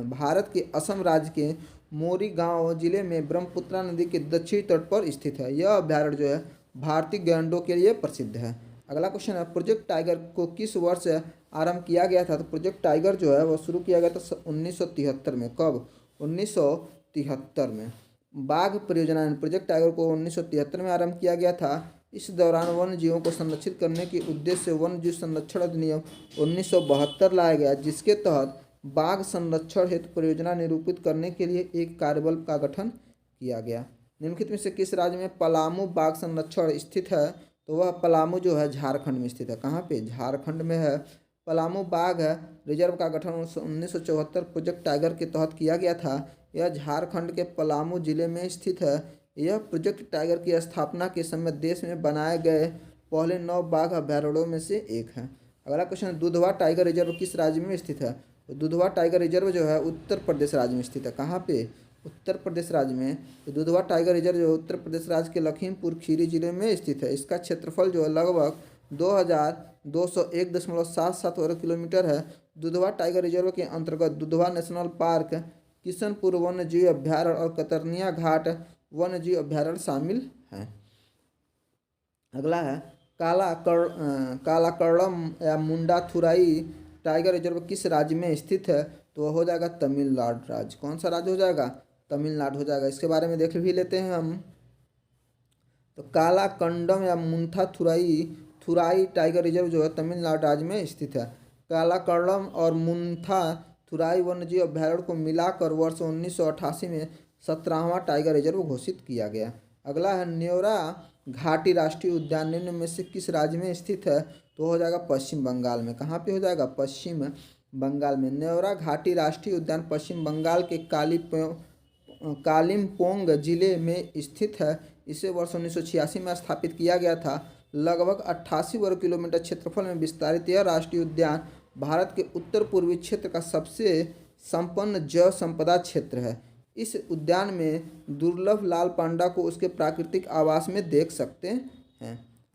भारत के असम राज्य के मोरीगांव जिले में ब्रह्मपुत्रा नदी के दक्षिणी तट पर स्थित है। यह अभ्यारण्य जो है भारतीय गैंडों के लिए प्रसिद्ध है। अगला क्वेश्चन है, प्रोजेक्ट टाइगर को किस वर्ष आरंभ किया गया था? तो प्रोजेक्ट टाइगर जो है वो शुरू किया गया था 1973 में। कब? 1973 में। बाघ परियोजना प्रोजेक्ट टाइगर को 1973 में आरंभ किया गया था। इस दौरान वन्य जीवों को संरक्षित करने के उद्देश्य से वन्य जीव संरक्षण अधिनियम 1972 लाया गया, जिसके तहत बाघ संरक्षण हेतु परियोजना निरूपित करने के लिए एक कार्यबल का गठन किया गया। निम्नलिखित में से किस राज्य में पलामू बाघ संरक्षण स्थित है? तो वह पलामू जो है झारखंड में स्थित है। कहाँ पे? झारखंड में है। पलामू बाघ रिजर्व का गठन 1974 प्रोजेक्ट टाइगर के तहत किया गया था। यह झारखंड के पलामू जिले में स्थित है। यह प्रोजेक्ट टाइगर की स्थापना के समय देश में बनाए गए पहले 9 बाघ अभ्यारण्यों में से एक है। अगला क्वेश्चन, दुधवा टाइगर रिजर्व किस राज्य में स्थित है? तो दुधवा टाइगर रिजर्व जो है उत्तर प्रदेश राज्य में स्थित है। कहाँ पे? उत्तर प्रदेश राज्य में। तो दुधवा टाइगर रिजर्व जो उत्तर प्रदेश राज्य के लखीमपुर खीरी जिले में स्थित है। इसका क्षेत्रफल जो है लगभग 2201.77 वर्ग किलोमीटर है। दुधवा टाइगर रिजर्व के अंतर्गत दुधवा नेशनल पार्क, किशनपुर वन्य जीव अभ्यारण्य और कतरनिया घाट वन्य जीव अभ्यारण्य शामिल हैं। अगला है, कालाकड़म या मुंडाथुराई टाइगर रिजर्व किस राज्य में स्थित है? तो वह हो जाएगा तमिलनाडु राज्य। कौन सा राज्य हो जाएगा? तमिलनाडु हो जाएगा। इसके बारे में देख भी लेते हैं हम। तो कालाकंडम या मुंथाथुराई टाइगर रिजर्व जो है तमिलनाडु राज्य में स्थित है। कालाकड़म और मुंथाथुराई वन्यजीव अभ्यारण्य को मिलाकर वर्ष 1988 में 17वां टाइगर रिजर्व घोषित किया गया। अगला है, न्योरा घाटी राष्ट्रीय उद्यान निम्न में से किस राज्य में स्थित है? तो हो जाएगा पश्चिम बंगाल में। कहाँ पे हो जाएगा? पश्चिम बंगाल में। न्योरा घाटी राष्ट्रीय उद्यान पश्चिम बंगाल के कालिम्पोंग जिले में स्थित है। इसे वर्ष 1986 में स्थापित किया गया था। लगभग 88 वर्ग किलोमीटर क्षेत्रफल में विस्तारित यह राष्ट्रीय उद्यान भारत के उत्तर पूर्वी क्षेत्र का सबसे संपन्न जैव संपदा क्षेत्र है। इस उद्यान में दुर्लभ लाल पांडा को उसके प्राकृतिक आवास में देख सकते हैं।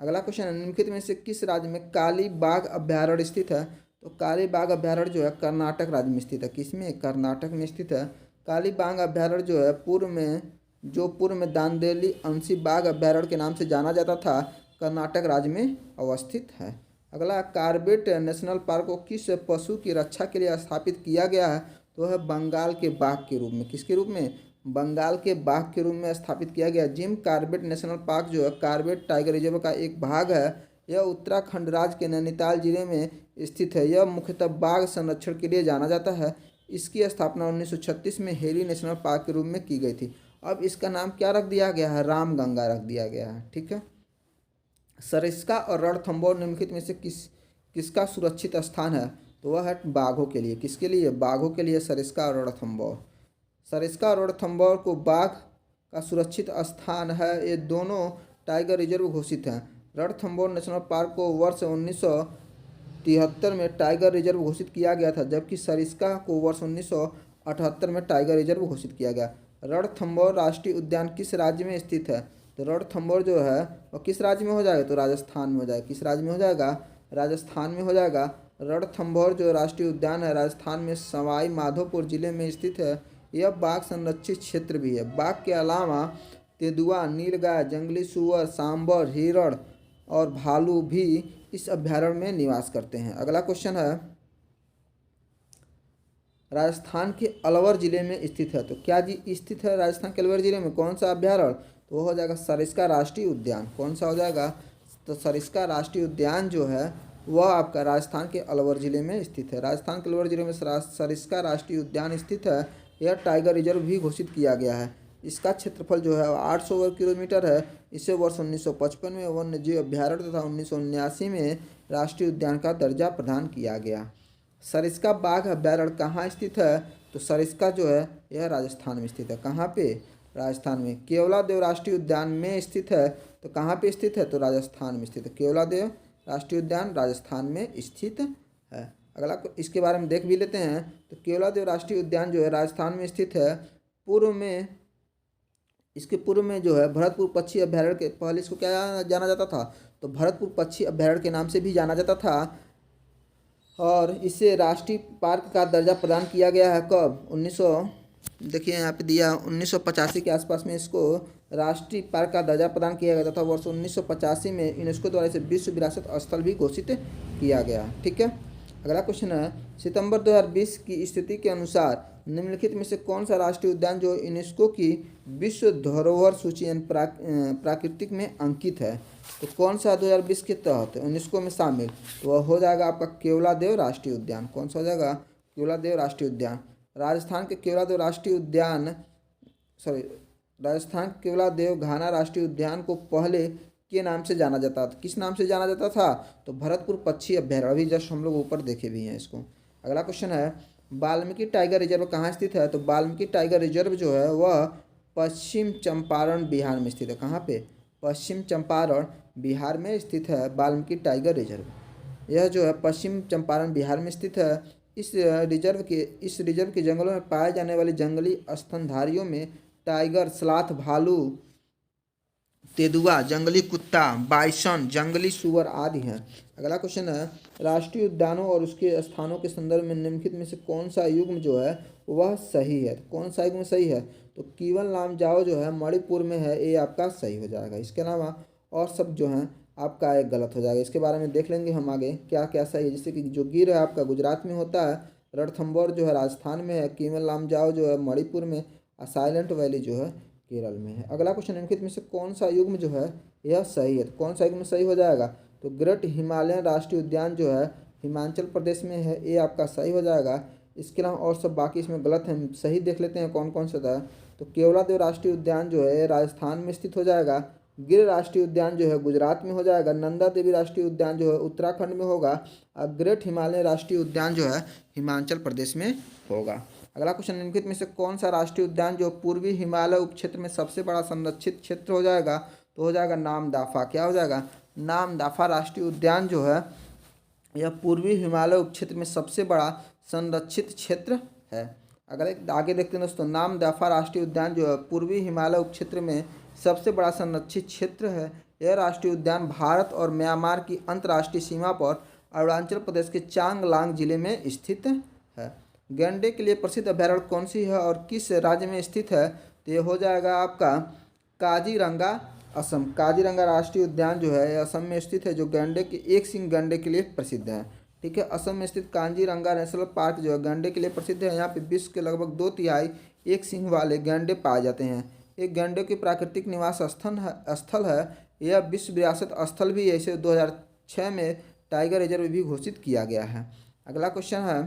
अगला क्वेश्चन है, निम्नलिखित में से किस राज्य में काली बाघ अभ्यारण्य स्थित है? तो काली बाघ अभ्यारण्य जो है कर्नाटक राज्य में स्थित है। किसमें? कर्नाटक में स्थित है। काली बाघ अभ्यारण्य जो है पूर्व में दांदेली अंशी बाघ अभ्यारण्य के नाम से जाना जाता था, कर्नाटक राज्य में अवस्थित है। अगला, कार्बेट नेशनल पार्क को किस पशु की रक्षा के लिए स्थापित किया गया है? तो है बंगाल के बाघ के रूप में। किसके रूप में? बंगाल के बाघ के रूप में स्थापित किया गया। जिम कार्बेट नेशनल पार्क जो है कार्बेट टाइगर रिजर्व का एक भाग है। यह उत्तराखंड राज्य के नैनीताल जिले में स्थित है। यह मुख्यतः बाघ संरक्षण के लिए जाना जाता है। इसकी स्थापना 1936 में हेली नेशनल पार्क के रूप में की गई थी। अब इसका नाम क्या रख दिया गया है? रामगंगा रख दिया गया है। ठीक है। सरिस्का और रणथंभौर निम्नलिखित में से किसका सुरक्षित स्थान है? तो वह है बाघों के लिए। किसके लिए? बाघों के लिए सरिस्का और रणथंभौर। सरिस्का और रणथंभौर को बाघ का सुरक्षित स्थान है। ये दोनों टाइगर रिजर्व घोषित हैं। रणथंभौर नेशनल पार्क को वर्ष 1973 में टाइगर रिजर्व घोषित किया गया था, जबकि सरिस्का को वर्ष 1978 में टाइगर रिजर्व घोषित किया गया। रणथंभौर राष्ट्रीय उद्यान किस राज्य में स्थित है? तो रणथंभौर जो है वो किस राज्य में हो जाएगा? तो राजस्थान में हो जाएगा। किस राज्य में हो जाएगा? राजस्थान में हो जाएगा। रणथंभौर जो राष्ट्रीय उद्यान है राजस्थान में सवाई माधोपुर जिले में स्थित है। यह बाघ संरक्षित क्षेत्र भी है। बाघ के अलावा तेंदुआ, नीलगाय, जंगली सुअर, सांभर, हिरण और भालू भी इस अभ्यारण्य में निवास करते हैं। अगला क्वेश्चन है, राजस्थान के अलवर जिले में स्थित है। तो क्या जी स्थित है राजस्थान के अलवर जिले में? कौन सा अभ्यारण्य? तो वो हो जाएगा सरिस्का राष्ट्रीय उद्यान। कौन सा हो जाएगा? तो सरिस्का राष्ट्रीय उद्यान जो है वह आपका राजस्थान के अलवर जिले में स्थित है। राजस्थान के अलवर जिले में सरिस्का राष्ट्रीय उद्यान स्थित है। यह टाइगर रिजर्व भी घोषित किया गया है। इसका क्षेत्रफल जो है 800 वर्ग किलोमीटर है। इसे वर्ष 1955 में वन्य जीव अभ्यारण्य तथा 1979 में राष्ट्रीय उद्यान का दर्जा प्रदान किया गया। सरिस्का बाघ अभ्यारण्य कहाँ स्थित है? तो सरिस्का जो है यह राजस्थान में स्थित है। कहाँ पे? राजस्थान में। केवलादेव राष्ट्रीय उद्यान में स्थित है। तो कहाँ पे स्थित है? तो राजस्थान में स्थित है। केवलादेव राष्ट्रीय उद्यान राजस्थान में स्थित है। अगला इसके बारे में देख भी लेते हैं। तो केवलादेव राष्ट्रीय उद्यान जो है राजस्थान में स्थित है। पूर्व में इसके पूर्व में जो है भरतपुर पक्षी अभ्यारण्य के पहले इसको क्या जाना जाता था? तो भरतपुर पक्षी अभ्यारण्य के नाम से भी जाना जाता था। और इसे राष्ट्रीय पार्क का दर्जा प्रदान किया गया है। कब? 1900 देखिए यहाँ पे दिया 1985 के आसपास में इसको राष्ट्रीय पार्क का दर्जा प्रदान किया गया था। वर्ष 1985 में यूनेस्को द्वारा इसे विश्व विरासत स्थल भी घोषित किया गया। ठीक है। अगला क्वेश्चन है, सितंबर 2020 की स्थिति के अनुसार निम्नलिखित में से कौन सा राष्ट्रीय उद्यान जो यूनेस्को की विश्व धरोहर सूची प्राकृतिक में अंकित है? तो कौन सा 2020 के तहत यूनेस्को में शामिल? तो वह हो जाएगा आपका केवलादेव राष्ट्रीय उद्यान। कौन सा हो जाएगा? केवलादेव राष्ट्रीय उद्यान। राजस्थान के केवलादेव राष्ट्रीय उद्यान राजस्थान केवलादेव घाना राष्ट्रीय उद्यान को पहले के नाम से जाना जाता था। किस नाम से जाना जाता था? तो भरतपुर पक्षी अभ्यारण्य। अभी जस्ट हम लोग ऊपर देखे भी हैं इसको। अगला क्वेश्चन है, वाल्मीकि टाइगर रिजर्व कहाँ स्थित है? तो वाल्मीकि टाइगर रिजर्व जो है वह पश्चिम चंपारण बिहार में स्थित है। कहाँ पे? पश्चिम चंपारण बिहार में स्थित है वाल्मीकि टाइगर रिजर्व। यह जो है पश्चिम चंपारण बिहार में स्थित है। इस रिजर्व के जंगलों में पाए जाने वाले जंगली स्तनधारियों में टाइगर, स्लॉथ, भालू, तेंदुआ, जंगली कुत्ता, बाइसन, जंगली सुअर आदि हैं। अगला क्वेश्चन है, राष्ट्रीय उद्यानों और उसके स्थानों के संदर्भ में निम्नलिखित में से कौन सा युग्म जो है वह सही है? कौन सा युग्म सही है? तो कीवल लामजाओ जो है मणिपुर में है, ये आपका सही हो जाएगा। इसके अलावा और सब जो हैं आपका एक गलत हो जाएगा। इसके बारे में देख लेंगे हम आगे क्या क्या सही है। जैसे कि जो गिर है आपका गुजरात में होता है, रणथंभौर जो है राजस्थान में है, कीवल लामजाओ जो है मणिपुर में, और साइलेंट वैली जो है केरल में है। अगला क्वेश्चन, निम्नलिखित में से कौन सा युग्म जो है यह सही है? तो कौन सा युग्म सही हो जाएगा? तो ग्रेट हिमालयन राष्ट्रीय उद्यान जो है हिमाचल प्रदेश में है, ये आपका सही हो जाएगा। इसके अलावा और सब बाकी इसमें गलत हैं, सही देख लेते हैं कौन कौन सा था। तो केवलादेव राष्ट्रीय उद्यान जो है राजस्थान में स्थित हो जाएगा। गिर राष्ट्रीय उद्यान जो है गुजरात में हो जाएगा। नंदा देवी राष्ट्रीय उद्यान जो है उत्तराखंड में होगा। और ग्रेट हिमालय राष्ट्रीय उद्यान जो है हिमाचल प्रदेश में होगा। अगला क्वेश्चन, निम्नलिखित में से कौन सा राष्ट्रीय उद्यान जो पूर्वी हिमालय उपक्षेत्र में सबसे बड़ा संरक्षित क्षेत्र हो जाएगा? तो हो जाएगा नामदाफा। क्या हो जाएगा? नामदाफा राष्ट्रीय उद्यान जो है यह पूर्वी हिमालय उपक्षेत्र में सबसे बड़ा संरक्षित क्षेत्र है। अगर एक आगे देखते हैं दोस्तों, नामदाफा राष्ट्रीय उद्यान जो है पूर्वी हिमालय उपक्षेत्र में सबसे बड़ा संरक्षित क्षेत्र है। यह राष्ट्रीय उद्यान भारत और म्यांमार की अंतर्राष्ट्रीय सीमा पर अरुणाचल प्रदेश के चांगलांग जिले में स्थित है। गैंडे के लिए प्रसिद्ध अभ्यारण्य कौन सी है और किस राज्य में स्थित है? तो ये हो जाएगा आपका काजीरंगा, असम। काजीरंगा राष्ट्रीय उद्यान जो है असम में स्थित है, जो गैंडे के एक सींग गैंडे के लिए प्रसिद्ध है। ठीक है। असम में स्थित काजीरंगा नेशनल पार्क जो है गैंडे के लिए प्रसिद्ध है। यहाँ पे विश्व के लगभग 2/3 एक सींग वाले गैंडे पाए जाते हैं। एक गैंडे की प्राकृतिक निवास स्थल है। यह विश्व विरासत स्थल भी है। इसे 2006 में टाइगर रिजर्व भी घोषित किया गया है। अगला क्वेश्चन है,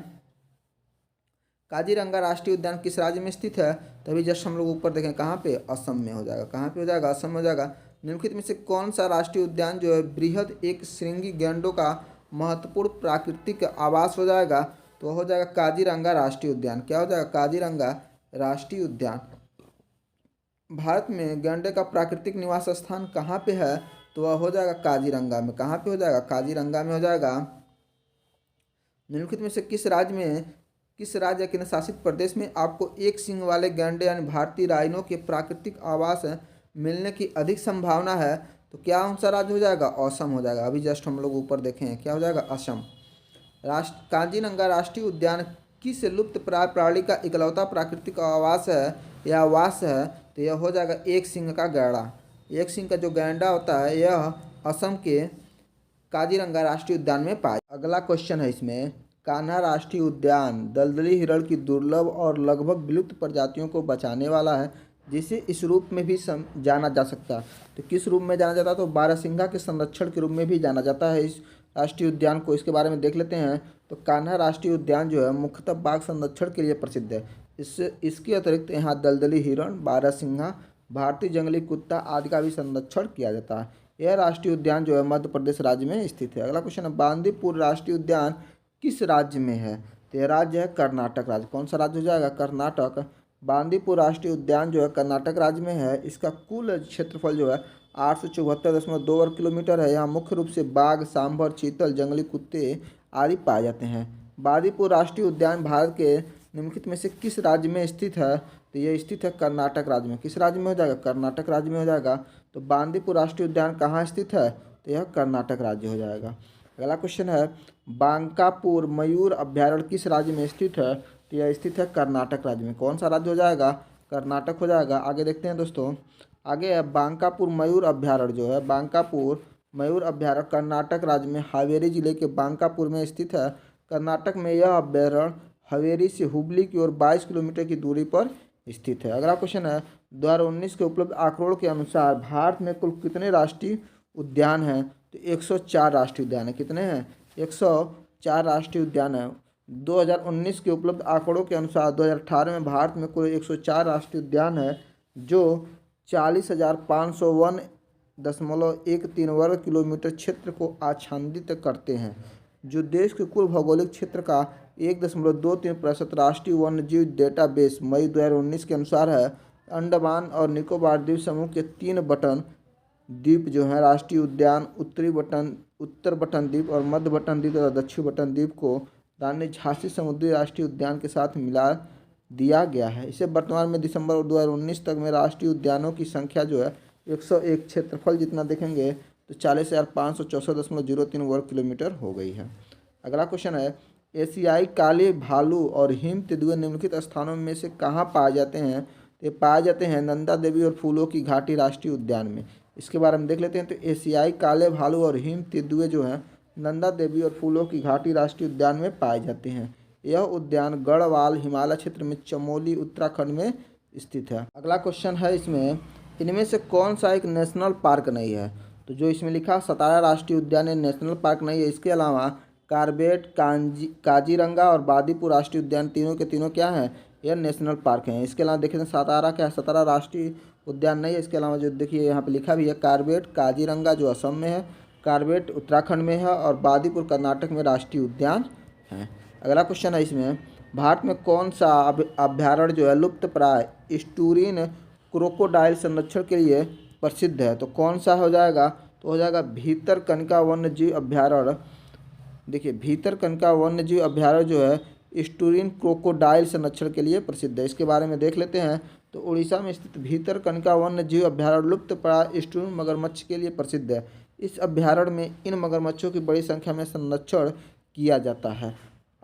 काजीरंगा राष्ट्रीय उद्यान किस राज्य में स्थित है? तभी जस्ट हम लोग ऊपर देखें कहाँ पे? असम में हो जाएगा। कहाँ पे हो जाएगा? असम में हो जाएगा। निम्नलिखित में से कौन सा राष्ट्रीय उद्यान जो है बृहद एक श्रृंगी गैंडों का महत्वपूर्ण प्राकृतिक आवास हो जाएगा तो वह हो जाएगा काजीरंगा राष्ट्रीय उद्यान। क्या हो जाएगा? काजीरंगा राष्ट्रीय उद्यान। भारत में गैंडे का प्राकृतिक निवास स्थान कहाँ पे है? तो वह हो जाएगा काजीरंगा में। कहाँ पे हो जाएगा? काजीरंगा में हो जाएगा। निम्नलिखित में से किस राज्य या केंद्र शासित प्रदेश में आपको एक सींग वाले गैंडे यानी भारतीय राइनो के प्राकृतिक आवास मिलने की अधिक संभावना है? तो क्या कौन सा राज्य हो जाएगा? असम हो जाएगा। अभी जस्ट हम लोग ऊपर देखे हैं, क्या हो जाएगा? असम। काजीरंगा राष्ट्रीय उद्यान किस लुप्त प्राय प्राणी का इकलौता प्राकृतिक आवास है या आवास है? तो यह हो जाएगा एक सींग का गैंडा। एक सींग का जो गैंडा होता है यह असम के काजीरंगा राष्ट्रीय उद्यान में पाया। अगला क्वेश्चन है इसमें, कान्हा राष्ट्रीय उद्यान दलदली हिरण की दुर्लभ और लगभग विलुप्त प्रजातियों को बचाने वाला है, जिसे इस रूप में भी जाना जा सकता है। तो किस रूप में जाना जाता है? तो बारहसिंघा के संरक्षण के रूप में भी जाना जाता है इस राष्ट्रीय उद्यान को। इसके बारे में देख लेते हैं। तो कान्हा राष्ट्रीय उद्यान जो है मुख्यतः बाघ संरक्षण के लिए प्रसिद्ध है। इसके अतिरिक्त यहाँ दलदली हिरण, बारहसिंघा, भारतीय जंगली कुत्ता आदि का भी संरक्षण किया जाता है। यह राष्ट्रीय उद्यान जो है मध्य प्रदेश राज्य में स्थित है। अगला क्वेश्चन है, बांदीपुर राष्ट्रीय उद्यान किस राज्य में है? तो यह राज्य है कर्नाटक राज्य। कौन सा राज्य हो जाएगा? कर्नाटक। बांदीपुर राष्ट्रीय उद्यान जो है कर्नाटक राज्य में है। इसका कुल क्षेत्रफल जो है 874.2 वर्ग किलोमीटर है। यहाँ मुख्य रूप से बाघ, सांभर, चीतल, जंगली कुत्ते आदि पाए जाते हैं। बांदीपुर राष्ट्रीय उद्यान भारत के निम्नलिखित में से किस राज्य में स्थित है? तो यह स्थित है कर्नाटक राज्य में। किस राज्य में हो जाएगा? कर्नाटक राज्य में हो जाएगा। तो बांदीपुर राष्ट्रीय उद्यान कहाँ स्थित है? तो यह कर्नाटक राज्य हो जाएगा। अगला क्वेश्चन है, बांकापुर मयूर अभ्यारण्य किस राज्य में स्थित है? तो यह स्थित है कर्नाटक राज्य में। कौन सा राज्य हो जाएगा? कर्नाटक हो जाएगा। आगे देखते हैं दोस्तों, आगे है बांकापुर मयूर अभ्यारण्य जो है, बांकापुर मयूर अभ्यारण्य कर्नाटक राज्य में हावेरी जिले के बांकापुर में स्थित है। कर्नाटक में यह अभ्यारण्य हावेरी से हुबली की ओर 22 किलोमीटर की दूरी पर स्थित है। अगला क्वेश्चन है, 2019 के उपलब्ध आंकड़ों के अनुसार भारत में कुल कितने राष्ट्रीय उद्यान हैं? तो 104 राष्ट्रीय उद्यान है। कितने हैं? 104 राष्ट्रीय उद्यान है। 2019 के उपलब्ध आंकड़ों के अनुसार 2018 में भारत में कुल 104 राष्ट्रीय उद्यान है, जो 40,501.13 वर्ग किलोमीटर क्षेत्र को आच्छादित करते हैं, जो देश के कुल भौगोलिक क्षेत्र का 1.23% राष्ट्रीय वन्यजीव डेटाबेस मई 2019 के अनुसार है। अंडमान और निकोबार द्वीप समूह के 3 बटन द्वीप जो हैं राष्ट्रीय उद्यान उत्तर बटन द्वीप और मध्य बटन द्वीप तथा दक्षिण बटन द्वीप को रानी झांसी समुद्री राष्ट्रीय उद्यान के साथ मिला दिया गया है। इसे वर्तमान में दिसंबर 2019 तक में राष्ट्रीय उद्यानों की संख्या जो है 101 क्षेत्रफल जितना देखेंगे तो 40,564.03 वर्ग किलोमीटर हो गई है। अगला क्वेश्चन है, एशियाई काले भालू और हिम तेंदुए निम्नलिखित स्थानों में से कहाँ पाए जाते हैं? ये पाए जाते हैं नंदा देवी और फूलों की घाटी राष्ट्रीय उद्यान में। इसके बारे में देख लेते हैं। तो एशियाई काले भालू और हिम तेंदुए जो हैं नंदा देवी और फूलों की घाटी राष्ट्रीय उद्यान में पाए जाते हैं। यह उद्यान गढ़वाल हिमालय क्षेत्र में चमोली उत्तराखंड में स्थित है। अगला क्वेश्चन है इसमें, इनमें से कौन सा एक नेशनल पार्क नहीं है? तो जो इसमें लिखा सतारा राष्ट्रीय उद्यान नेशनल पार्क नहीं है। इसके अलावा कार्बेट, काजीरंगा और बांदीपुर राष्ट्रीय उद्यान तीनों के तीनों क्या हैं? यह नेशनल पार्क हैं। इसके अलावा देखिए सतारा क्या है? सतारा राष्ट्रीय उद्यान नहीं है। इसके अलावा जो देखिए यहाँ पे लिखा भी है कार्बेट, काजीरंगा जो असम में है, कार्बेट उत्तराखंड में है और बांदीपुर कर्नाटक में राष्ट्रीय उद्यान है। अगला क्वेश्चन है इसमें, भारत में कौन सा अभ्यारण्य जो है लुप्त प्राय स्टूरिन क्रोकोडाइल संरक्षण के लिए प्रसिद्ध है? तो कौन सा हो जाएगा? तो हो जाएगा भीतरकनिका वन्यजीव अभ्यारण्य। देखिए भीतरकनिका वन्यजीव अभ्यारण्य जो है स्टूरिन क्रोकोडाइल संरक्षण के लिए प्रसिद्ध है। इसके बारे में देख लेते हैं। तो उड़ीसा में स्थित भीतरकनिका वन्यजीव अभ्यारण्य लुप्त प्राय स्टूरिन मगरमच्छ के लिए प्रसिद्ध है। इस अभ्यारण्य में इन मगरमच्छों की बड़ी संख्या में संरक्षण किया जाता है।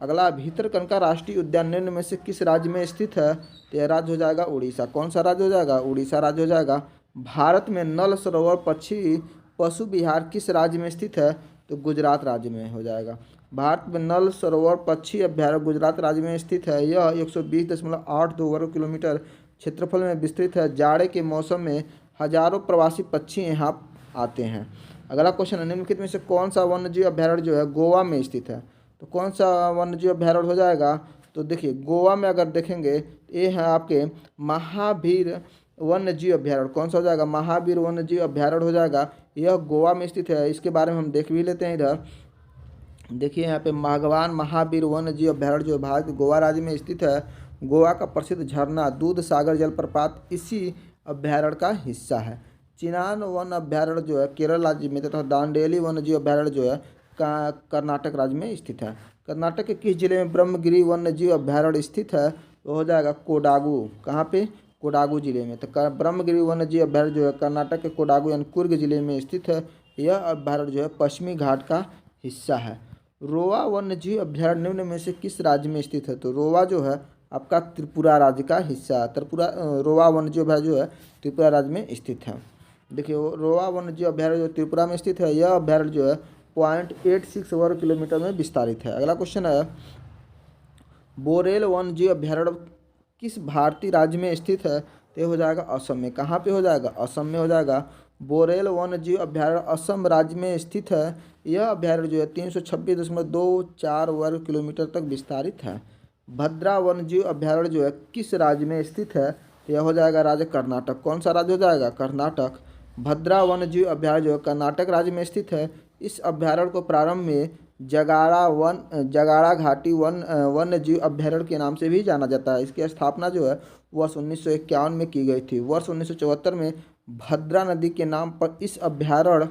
अगला, भीतरकनिका राष्ट्रीय उद्यान निम्न में से किस राज्य में स्थित है? तो यह राज्य हो जाएगा उड़ीसा। कौन सा राज्य हो जाएगा? उड़ीसा राज्य हो जाएगा। भारत में नल सरोवर पक्षी पशु विहार किस राज्य में स्थित है? तो गुजरात राज्य में हो जाएगा। भारत में नल सरोवर पक्षी अभ्यारण्य गुजरात राज्य में स्थित है। यह 120.82 वर्ग किलोमीटर क्षेत्रफल में विस्तृत है। जाड़े के मौसम में हजारों प्रवासी पक्षी यहाँ आते हैं। अगला क्वेश्चन है, निम्नलिखित में से कौन सा वन्यजीव अभ्यारण्य जो है गोवा में स्थित है? तो कौन सा वन्यजीव अभ्यारण्य हो जाएगा? तो देखिए गोवा में अगर देखेंगे ये है आपके महावीर वन्यजीव अभ्यारण्य। कौन सा हो जाएगा? महावीर वन्यजीव अभ्यारण्य हो जाएगा। यह गोवा में स्थित है। इसके बारे में हम देख भी लेते हैं इधर। देखिए यहाँ पे भगवान महावीर वन्य जीव अभ्यारण्य जो भारत के गोवा राज्य में स्थित है। गोवा का प्रसिद्ध झरना दूध सागर जलप्रपात इसी अभ्यारण्य का हिस्सा है। चिनान वन अभ्यारण्य जो है केरल राज्य में तथा दांडेली वन्य जीव अभ्यारण्य जो है कर्नाटक राज्य में स्थित है। कर्नाटक के किस जिले में ब्रह्मगिरी वन्य जीव अभ्यारण्य स्थित है? तो हो जाएगा कोडागू। कहाँ पे? कोडागू जिले में। तो ब्रह्मगिरी वन्य जीव अभ्यारण्य जो है कर्नाटक के कोडागू यानी कुर्ग जिले में स्थित है। यह अभ्यारण्य जो है पश्चिमी घाट का हिस्सा है। रोवा वन्य जीव अभ्यारण्य निम्न में से किस राज्य में स्थित है? तो रोवा जो है आपका त्रिपुरा राज्य का हिस्सा है। त्रिपुरा रोवा वन्य जीव अभ्यारण्य जो है त्रिपुरा राज्य में स्थित है। देखिए रोवा वन्य जीव अभ्यारण्य जो त्रिपुरा में स्थित है, यह अभ्यारण्य जो है 0.86 वर्ग किलोमीटर में विस्तारित है। अगला क्वेश्चन है, बोरेल वन्य जीव अभ्यारण्य किस भारतीय राज्य में स्थित है? तो हो जाएगा असम में। कहाँ पे हो जाएगा? असम में हो जाएगा। बोरेल वन्य जीव अभ्यारण्य असम राज्य में स्थित है। यह अभ्यारण्य जो है 326.24 वर्ग किलोमीटर तक विस्तारित है। भद्रा वन्य जीव अभ्यारण्य जो है किस राज्य में स्थित है? यह हो जाएगा राज्य कर्नाटक। कौन सा राज्य हो जाएगा? कर्नाटक। भद्रा वन्य जीव अभ्यारण्य जो है कर्नाटक राज्य में स्थित है। इस अभ्यारण्य को प्रारंभ में जगाड़ा घाटी वन्य जीव अभ्यारण्य के नाम से भी जाना जाता है। इसकी स्थापना जो है वर्ष 1951 में की गई थी। वर्ष 1974 में भद्रा नदी के नाम पर इस अभ्यारण्य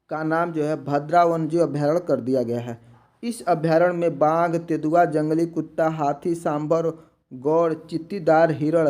का नाम जो है भद्रा वन्य जीव अभ्यारण्य कर दिया गया है। इस अभ्यारण्य में बाघ, तेंदुआ, जंगली कुत्ता, हाथी, सांभर, गौड़, चित्तीदार हिरण,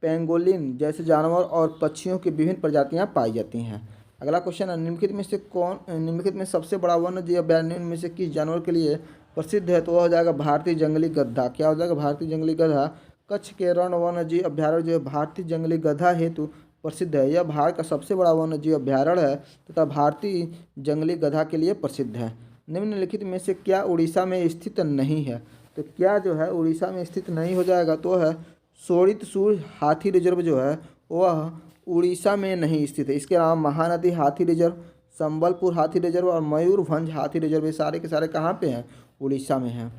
पेंगोलिन जैसे जानवर और पक्षियों की विभिन्न प्रजातियां पाई जाती हैं। अगला क्वेश्चन है, निम्नलिखित में सबसे बड़ा वन्य जीव अभ्यारण्य में से किस जानवर के लिए प्रसिद्ध है? तो वह हो जाएगा भारतीय जंगली गधा। क्या हो जाएगा? भारतीय जंगली गधा। कच्छ के रण वन्य जीव अभ्यारण्य जो है भारतीय जंगली गधा हेतु प्रसिद्ध है। यह भारत का सबसे बड़ा वन्य जीव अभ्यारण्य है तथा भारतीय जंगली गधा के लिए प्रसिद्ध है। निम्नलिखित में से क्या उड़ीसा में स्थित नहीं है? तो क्या जो है उड़ीसा में स्थित नहीं हो जाएगा? तो है सोरितपुर हाथी रिजर्व जो है वह उड़ीसा में नहीं स्थित है। इसके अलावा महानदी हाथी रिजर्व, संबलपुर हाथी रिजर्व और मयूरभंज हाथी रिजर्व ये सारे के सारे कहाँ पे हैं? उड़ीसा में हैं।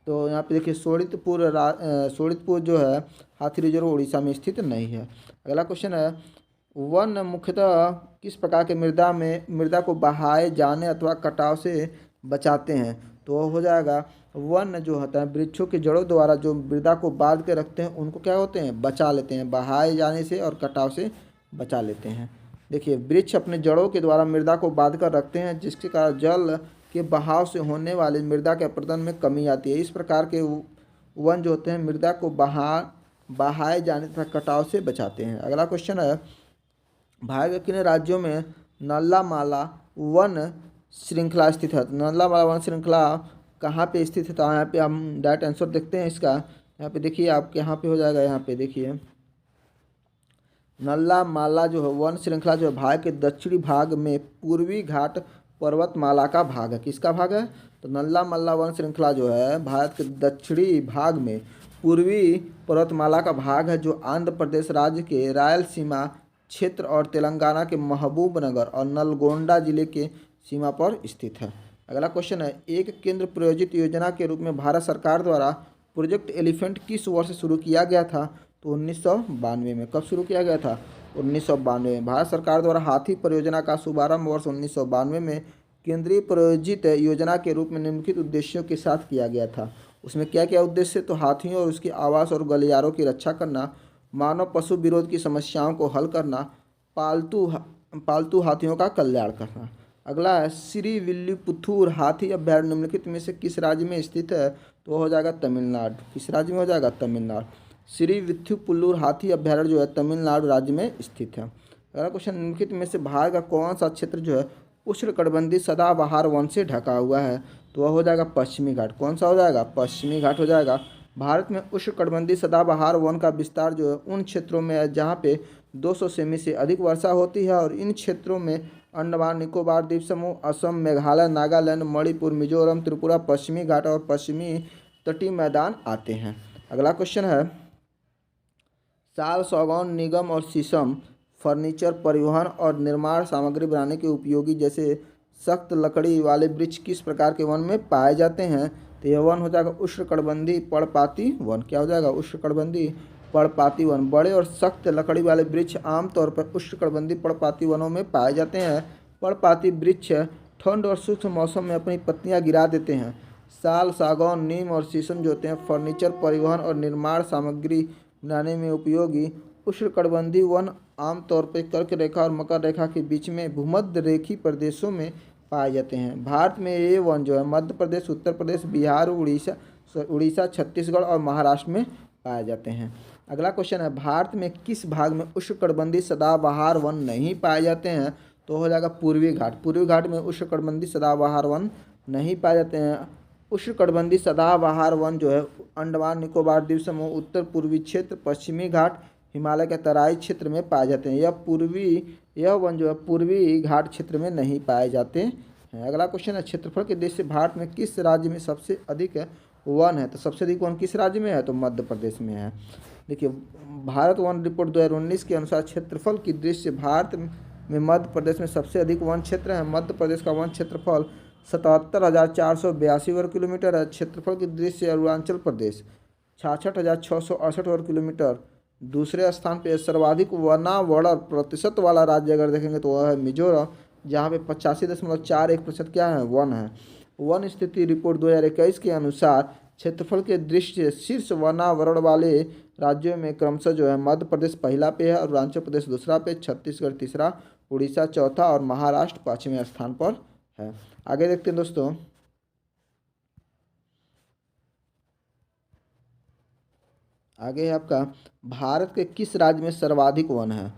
तो यहाँ पे देखिए सोरितपुर जो है हाथी रिजर्व उड़ीसा में स्थित नहीं है। अगला क्वेश्चन है, वन मुख्यतः किस प्रकार के मृदा को बहाए जाने अथवा कटाव से बचाते हैं? तो हो जाएगा वन जो होता है वृक्षों की जड़ों द्वारा जो मृदा को बांध के रखते हैं उनको क्या होते हैं? बचा लेते हैं। बहाए जाने से और कटाव से बचा लेते हैं। देखिए वृक्ष अपने जड़ों के द्वारा मृदा को बांध कर रखते हैं जिसके कारण जल के बहाव से होने वाले मृदा के अपरदन में कमी आती है। इस प्रकार के वन जो होते हैं मृदा को बहाए जाने तथा कटाव से बचाते हैं। अगला क्वेश्चन है, भारत के किन राज्यों में नल्लामाला वन श्रृंखला स्थित है? नल्ला माला वन श्रृंखला कहाँ पे स्थित है? तो यहाँ पे हम डायरेक्ट आंसर देखते हैं इसका। यहाँ पे देखिए आपके यहाँ पे हो जाएगा, यहाँ पे देखिए नल्ला माला जो है वन श्रृंखला जो है भारत के दक्षिणी भाग में पूर्वी घाट पर्वतमाला का भाग है। किसका भाग है? तो नल्ला मल्ला वन श्रृंखला जो है भारत के दक्षिणी भाग में पूर्वी पर्वतमाला का भाग है जो आंध्र प्रदेश राज्य के रायलसीमा क्षेत्र और तेलंगाना के महबूबनगर और नलगोंडा जिले के सीमा पर स्थित है। अगला क्वेश्चन है, एक केंद्र प्रायोजित योजना के रूप में भारत सरकार द्वारा प्रोजेक्ट एलिफेंट किस वर्ष शुरू किया गया था? तो 1992 में। कब शुरू किया गया था? 1992 में। भारत सरकार द्वारा हाथी परियोजना का शुभारंभ वर्ष 1992 में केंद्रीय प्रायोजित योजना के रूप में निम्नलिखित उद्देश्यों के साथ किया गया था। उसमें क्या क्या उद्देश्य? तो हाथियों और उसके आवास और गलियारों की रक्षा करना, मानव पशु विरोध की समस्याओं को हल करना, पालतू हाथियों का कल्याण करना। अगला है, श्री विल्लुपुथूर हाथी अभ्यारण्य निम्नलिखित में से किस राज्य में स्थित है? तो हो जाएगा तमिलनाडु। किस राज्य में हो जाएगा? तमिलनाडु। श्री विल्लुपुथूर हाथी अभ्यारण्य जो है तमिलनाडु राज्य में स्थित है। अगला क्वेश्चन, निम्नलिखित में से भारत का कौन सा क्षेत्र जो है उष्णकटिबंधीय सदाबहार वन से ढका हुआ है? तो वह हो जाएगा पश्चिमी घाट। कौन सा हो जाएगा? पश्चिमी घाट हो जाएगा। भारत में उष्णकटिबंधीय सदाबहार वन का विस्तार जो है उन क्षेत्रों में है जहाँ पे 200 सेमी से अधिक वर्षा होती है और इन क्षेत्रों में अंडमान निकोबार द्वीप समूह, असम, मेघालय, नागालैंड, मणिपुर, मिजोरम, त्रिपुरा, पश्चिमी घाट और पश्चिमी तटीय मैदान आते हैं। अगला क्वेश्चन है, साल, सागौन, निगम और शीशम फर्नीचर, परिवहन और निर्माण सामग्री बनाने के उपयोगी जैसे सख्त लकड़ी वाले वृक्ष किस प्रकार के वन में पाए जाते हैं? तो यह वन हो जाएगा उष्णकटिबंधीय पर्णपाती वन। क्या हो जाएगा? उष्णकटिबंधीय पर्णपाती वन। बड़े और सख्त लकड़ी वाले वृक्ष आमतौर पर उष्णकटिबंधीय पर्णपाती वनों में पाए जाते हैं। पर्णपाती वृक्ष ठंड और शुष्क मौसम में अपनी पत्तियां गिरा देते हैं। साल, सागौन, नीम और शीशम जो होते हैं फर्नीचर, परिवहन और निर्माण सामग्री बनाने में उपयोगी उष्णकटिबंधीय वन आमतौर पर कर्क रेखा और मकर रेखा के बीच में भूमध्य रेखीय प्रदेशों में पाए जाते हैं। भारत में ये वन जो है मध्य प्रदेश, उत्तर प्रदेश, बिहार, उड़ीसा, छत्तीसगढ़ और महाराष्ट्र में पाए जाते हैं। अगला क्वेश्चन है, भारत में किस भाग में उष्णकटिबंधीय सदाबहार वन नहीं पाए जाते हैं? तो हो जाएगा पूर्वी घाट। पूर्वी घाट में उष्णकटिबंधीय सदाबहार वन नहीं पाए जाते हैं। उष्णकटिबंधीय सदाबहार वन जो है अंडमान निकोबार द्वीप समूह, उत्तर पूर्वी क्षेत्र, पश्चिमी घाट, हिमालय के तराई क्षेत्र में पाए जाते हैं। यह वन जो है पूर्वी घाट क्षेत्र में नहीं पाए जाते हैं। अगला क्वेश्चन है, क्षेत्रफल के दृष्टि से भारत में किस राज्य में सबसे अधिक वन है? तो सबसे अधिक वन किस राज्य में है? तो मध्य प्रदेश में है। देखिए, भारत वन रिपोर्ट 2019 के अनुसार क्षेत्रफल की दृष्टि से भारत में मध्य प्रदेश में सबसे अधिक वन क्षेत्र है। मध्य प्रदेश का वन क्षेत्रफल 77,482 वर्ग किलोमीटर है। क्षेत्रफल की दृष्टि से अरुणाचल प्रदेश 66,668 वर्ग किलोमीटर दूसरे स्थान पे। सर्वाधिक वनावरण प्रतिशत वाला राज्य अगर देखेंगे तो वह है मिजोरम, जहाँ पे 85.41% क्या है? वन है। वन स्थिति रिपोर्ट 2021 के अनुसार क्षेत्रफल के दृष्टि से शीर्ष वनावरण वाले राज्यों में क्रमशः जो है मध्य प्रदेश पहला पे है, अरुणाचल प्रदेश दूसरा पे, छत्तीसगढ़ तीसरा, उड़ीसा चौथा और महाराष्ट्र पाँचवें स्थान पर है। आगे देखते हैं दोस्तों, आगे है आपका भारत के किस राज्य में सर्वाधिक वन है?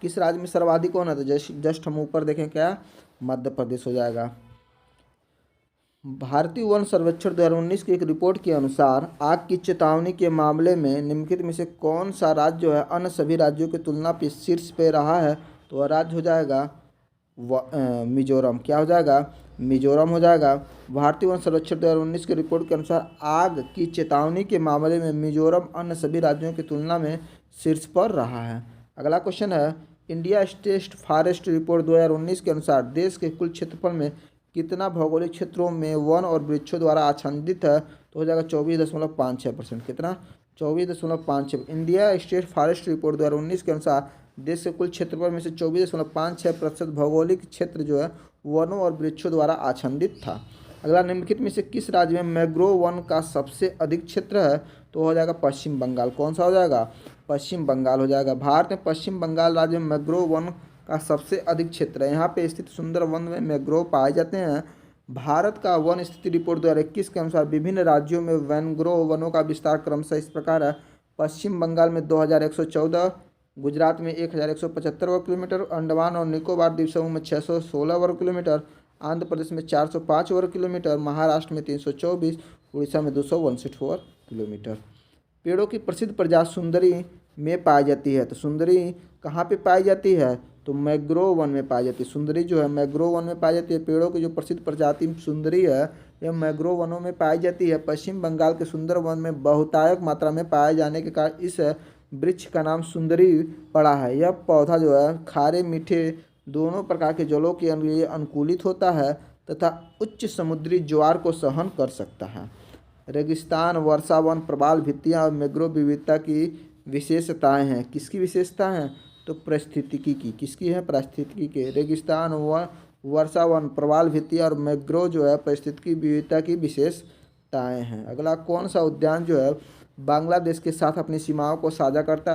किस राज्य में सर्वाधिक वन है? तो जस्ट हम ऊपर देखें क्या, मध्य प्रदेश हो जाएगा। भारतीय वन सर्वेक्षण 2019 की एक रिपोर्ट के अनुसार आग की चेतावनी के मामले में निम्नलिखित में से कौन सा राज्य जो है अन्य सभी राज्यों की तुलना में शीर्ष पे रहा है? तो वह राज्य हो जाएगा मिजोरम। क्या हो जाएगा? मिजोरम हो जाएगा। भारतीय वन सर्वेक्षण 2019 की रिपोर्ट के अनुसार आग की चेतावनी के मामले में मिजोरम अन्य सभी राज्यों की तुलना में शीर्ष पर रहा है। अगला क्वेश्चन है, इंडिया स्टेट फॉरेस्ट रिपोर्ट 2019 के अनुसार देश के कुल क्षेत्रफल में कितना भौगोलिक क्षेत्रों में वन और वृक्षों द्वारा आच्छादित है? तो हो जाएगा 24.56%। कितना? 24.56। इंडिया स्टेट फॉरेस्ट रिपोर्ट 2019 के अनुसार देश के कुल क्षेत्रफल में से 24.56% भौगोलिक क्षेत्र जो है वनों और वृक्षों द्वारा आच्छादित था। अगला, निम्नलिखित में से किस राज्य में मैंग्रोव वन का सबसे अधिक क्षेत्र है? तो हो जाएगा पश्चिम बंगाल। कौन सा हो जाएगा? पश्चिम बंगाल हो जाएगा। भारत में पश्चिम बंगाल राज्य में मैंग्रोव वन का सबसे अधिक क्षेत्र है। यहाँ पे स्थित सुंदर वन में मैंग्रोव पाए जाते हैं। भारत का वन स्थिति रिपोर्ट 2021 के अनुसार विभिन्न राज्यों में मैंग्रोव वनों का विस्तार क्रमशः इस प्रकार है। पश्चिम बंगाल में 2114, गुजरात में 1175 वर्ग किलोमीटर, अंडमान और निकोबार द्वीप समूह में 616 वर्ग किलोमीटर, आंध्र प्रदेश में 405 वर्ग किलोमीटर, महाराष्ट्र में 324, उड़ीसा में 262 वर्ग किलोमीटर। पेड़ों की प्रसिद्ध प्रजाति सुंदरी में पाई जाती है। तो सुंदरी कहाँ पे पाई जाती है? तो मैंग्रोव वन में पाई जाती है। सुंदरी जो है मैंग्रोव वन में पाई जाती है। पेड़ों की जो प्रसिद्ध प्रजाति सुंदरी है यह मैंग्रोव वनों में पाई जाती है। पश्चिम बंगाल के सुंदर वन में बहुतायत मात्रा में पाए जाने के कारण इस वृक्ष का नाम सुंदरी पड़ा है। यह पौधा जो है खारे मीठे दोनों प्रकार के जलों के लिए अनुकूलित होता है तथा उच्च समुद्री ज्वार को सहन कर सकता है। रेगिस्तान, वर्षा वन, प्रवाल भित्तियाँ और मैंग्रोव विविधता की विशेषताएं हैं। किसकी विशेषता हैं? तो पारिस्थितिकी की। किसकी है? पारिस्थितिकी के। रेगिस्तान, वर्षा वन, प्रवाल भित्तियाँ और मैंग्रोव जो है पारिस्थितिकी विविधता की विशेषताएं हैं। अगला, कौन सा उद्यान जो है बांग्लादेश के साथ अपनी सीमाओं को साझा करता?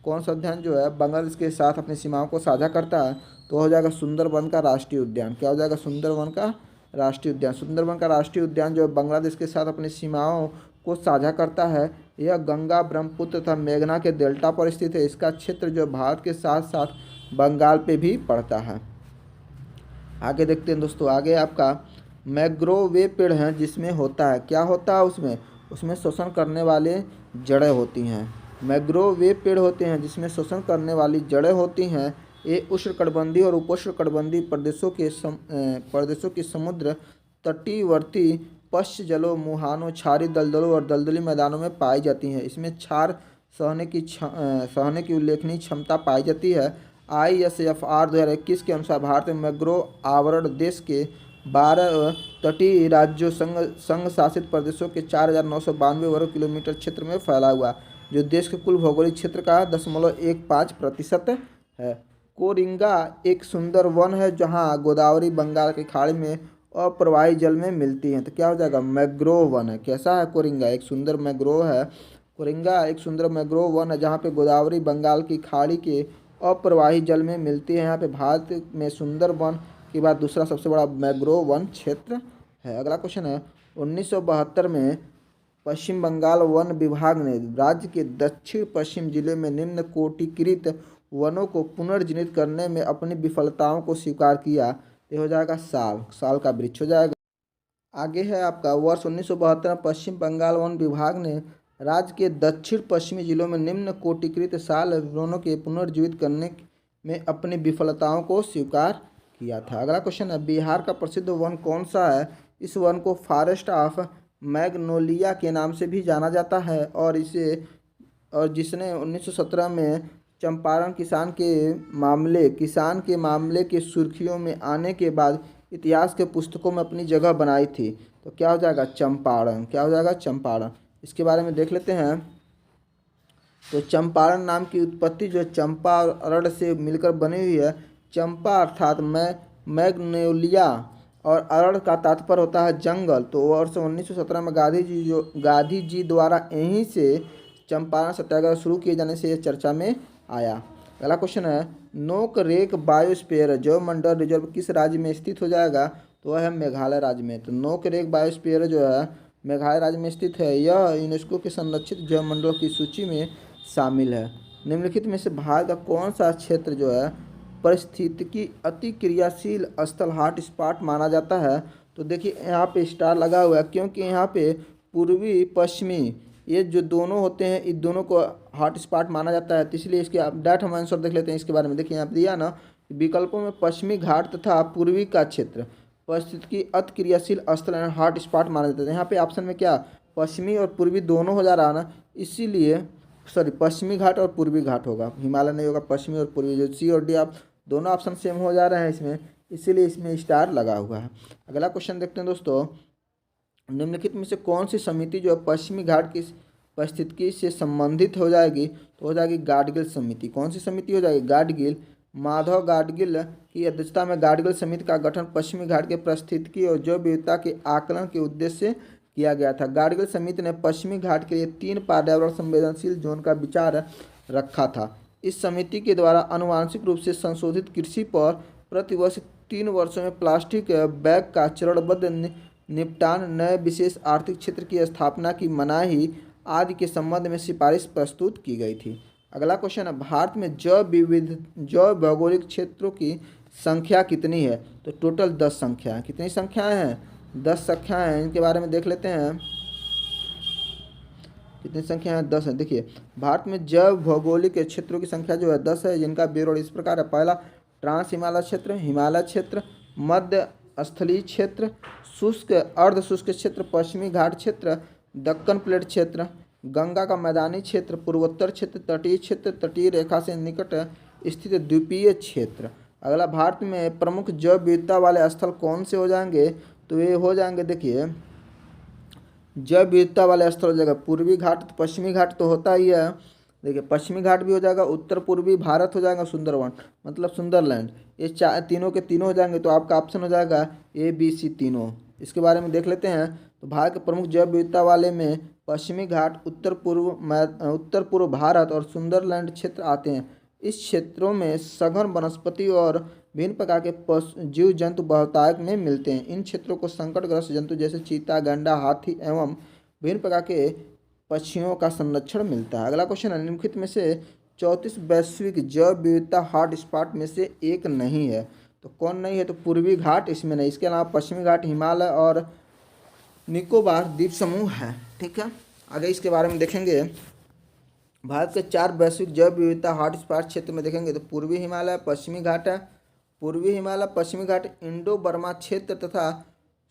कौन सा उद्यान जो है बांग्लादेश के साथ अपनी सीमाओं को साझा करता है? तो हो जाएगा सुंदरबन का राष्ट्रीय उद्यान। क्या हो जाएगा? सुंदरबन का राष्ट्रीय उद्यान। सुंदरबन का राष्ट्रीय उद्यान जो है बांग्लादेश के साथ अपनी सीमाओं को साझा करता है। यह गंगा, ब्रह्मपुत्र तथा मेघना के डेल्टा पर स्थित है। इसका क्षेत्र जो भारत के साथ साथ बंगाल पे भी पड़ता है। आगे देखते हैं दोस्तों, आगे आपका मैंग्रोव वे पेड़ हैं जिसमें होता है, क्या होता है उसमें शोषण करने वाले जड़ें होती हैं। मैंग्रोव वे पेड़ होते हैं जिसमें शोषण करने वाली जड़ें होती हैं। ये उष्णकटिबंधीय और उपोष्णकटिबंधीय प्रदेशों की समुद्र तटीवर्ती पश्च जलों, मुहानों, क्षारी दलदलों और दलदली मैदानों में पाई जाती हैं। इसमें क्षार सहने की उल्लेखनीय क्षमता पाई जाती है। ISFR 2021 के अनुसार भारत में मैंग्रोव आवरण देश के 12 तटीय राज्यों संघ शासित प्रदेशों के 4,992 वर्ग किलोमीटर क्षेत्र में फैला हुआ, जो देश के कुल भौगोलिक क्षेत्र का 0.15% है। कोरिंगा एक सुंदर वन है जहाँ गोदावरी बंगाल की खाड़ी में अप्रवाही जल में मिलती है। तो क्या हो जाएगा, मैंग्रोव वन है। कैसा है कोरिंगा, एक सुंदर मैंग्रोव है। कोरिंगा एक सुंदर मैंग्रोव वन है जहाँ पे गोदावरी बंगाल की खाड़ी के अप्रवाही जल में मिलती है। यहाँ पे भारत में सुंदर वन के बाद दूसरा सबसे बड़ा मैंग्रोव वन क्षेत्र है। अगला क्वेश्चन है, 1972 में पश्चिम बंगाल वन विभाग ने राज्य के दक्षिण पश्चिम जिले में निम्न कोटिकृत वनों को पुनर्जीवित करने में अपनी विफलताओं को स्वीकार किया। ये हो जाएगा साल का वृक्ष हो जाएगा। आगे है आपका वर्ष 1972 में पश्चिम बंगाल वन विभाग ने राज्य के दक्षिण पश्चिमी जिलों में निम्न कोटिकृत साल वनों के पुनर्जीवित करने में अपनी विफलताओं को स्वीकार किया था। अगला क्वेश्चन है, बिहार का प्रसिद्ध वन कौन सा है। इस वन को फॉरेस्ट ऑफ मैग्नोलिया के नाम से भी जाना जाता है और जिसने 1917 में चंपारण किसान के मामले के सुर्खियों में आने के बाद इतिहास के पुस्तकों में अपनी जगह बनाई थी। तो क्या हो जाएगा, चंपारण। क्या हो जाएगा, चंपारण। इसके बारे में देख लेते हैं। तो चंपारण नाम की उत्पत्ति जो चंपा और अरड़ से मिलकर बनी हुई है। चंपा अर्थात मैग्नोलिया और अरड़ का तात्पर्य होता है जंगल। तो वर्ष 1917 में गांधी जी द्वारा यहीं से चंपारण सत्याग्रह शुरू किए जाने से यह चर्चा में आया। अगला क्वेश्चन है, नोक रेक बायोस्फीयर जैव मंडल रिजर्व किस राज्य में स्थित हो जाएगा। तो वह है मेघालय राज्य में। तो नोक रेक बायोस्फीयर जो है मेघालय राज्य में स्थित है। यह यूनेस्को के संरक्षित जैव मंडलों की सूची में शामिल है। निम्नलिखित में से भारत का कौन सा क्षेत्र जो है परिस्थितिकी अति क्रियाशील स्थल हॉट स्पॉट माना जाता है। तो देखिए यहाँ पे स्टार लगा हुआ है क्योंकि यहाँ पे पूर्वी पश्चिमी ये जो दोनों होते हैं इन दोनों को हॉट स्पॉट माना जाता है। तो इसलिए इसके डायरेक्ट हम आंसर देख लेते हैं इसके बारे में। देखिए यहाँ पे दिया ना, विकल्पों में पश्चिमी घाट तथा पूर्वी का क्षेत्र परिस्थितिकी अति क्रियाशील स्थल हॉट स्पॉट माना जाता है। यहाँ पे ऑप्शन में क्या पश्चिमी और पूर्वी दोनों हो जा रहा है ना, इसीलिए पश्चिमी घाट और पूर्वी घाट होगा, हिमालय नहीं होगा, पश्चिमी और पूर्वी। जो सी और डी आप दोनों ऑप्शन सेम हो जा रहे हैं इसमें, इसीलिए इसमें स्टार लगा हुआ है। अगला क्वेश्चन देखते हैं दोस्तों, निम्नलिखित में से कौन सी समिति जो है पश्चिमी घाट की परिस्थितिकी से संबंधित हो जाएगी। तो हो जाएगी गाडगिल समिति। कौन सी समिति हो जाएगी, गाडगिल। माधव गाडगिल की अध्यक्षता में गाडगिल समिति का गठन पश्चिमी घाट के परिस्थितिकी और जैव विविधता के आकलन के उद्देश्य से किया गया था। गाडगिल समिति ने पश्चिमी घाट के लिए 3 पर्यावरण संवेदनशील जोन का विचार रखा था। इस समिति के द्वारा आनुवांशिक रूप से संशोधित कृषि पर प्रतिवर्ष 3 वर्षों में प्लास्टिक बैग का चरणबद्ध निपटान, नए विशेष आर्थिक क्षेत्र की स्थापना की मनाही आदि के संबंध में सिफारिश प्रस्तुत की गई थी। अगला क्वेश्चन है, भारत में जैव भौगोलिक क्षेत्रों की संख्या कितनी है। तो टोटल 10 संख्या है। कितनी संख्याएं हैं, 10 संख्याएं हैं। इनके बारे में देख लेते हैं कितनी संख्या है, 10 है। देखिए भारत में जैव भौगोलिक क्षेत्रों की संख्या जो है 10 है, जिनका ब्यौरा इस प्रकार है। पहला ट्रांस हिमालय क्षेत्र, हिमालय क्षेत्र, मध्य स्थलीय क्षेत्र, शुष्क अर्ध शुष्क क्षेत्र, पश्चिमी घाट क्षेत्र, दक्कन प्लेट क्षेत्र, गंगा का मैदानी क्षेत्र, पूर्वोत्तर क्षेत्र, तटीय क्षेत्र, तटीय रेखा से निकट स्थित द्वीपीय क्षेत्र। अगला, भारत में प्रमुख जैव विविधता वाले स्थल कौन से हो जाएंगे। तो ये हो जाएंगे, देखिए जैव विविधता वाले स्थल हो जाएगा पूर्वी घाट, पश्चिमी घाट तो होता ही है। देखिए पश्चिमी घाट भी हो जाएगा, उत्तर पूर्वी भारत हो जाएगा, सुंदरवन मतलब सुंदरलैंड, ये तीनों के तीनों हो जाएंगे। तो आपका ऑप्शन हो जाएगा ABC तीनों। इसके बारे में देख लेते हैं। तो भारत के प्रमुख जैव विविधता वाले में पश्चिमी घाट, उत्तर पूर्व भारत और सुंदरलैंड क्षेत्र आते हैं। इस क्षेत्रों में सघन वनस्पति और विभिन्न प्रकार के जीव जंतु बहुतायत में मिलते हैं। इन क्षेत्रों को संकटग्रस्त जंतु जैसे चीता, गैंडा, हाथी एवं विभिन्न प्रकार के पक्षियों का संरक्षण मिलता है। अगला क्वेश्चन है, निम्नलिखित में से 34 वैश्विक जैव विविधता हॉट स्पॉट में से एक नहीं है। तो कौन नहीं है, तो पूर्वी घाट इसमें नहीं। इसके अलावा पश्चिमी घाट, हिमालय और निकोबार द्वीप समूह है। ठीक है, आगे इसके बारे में देखेंगे। भारत के 4 वैश्विक जैव विविधता हॉट स्पॉट क्षेत्र में देखेंगे तो पूर्वी हिमालय, पश्चिमी घाट है। पूर्वी हिमालय, पश्चिमी घाट इंडो बर्मा क्षेत्र तथा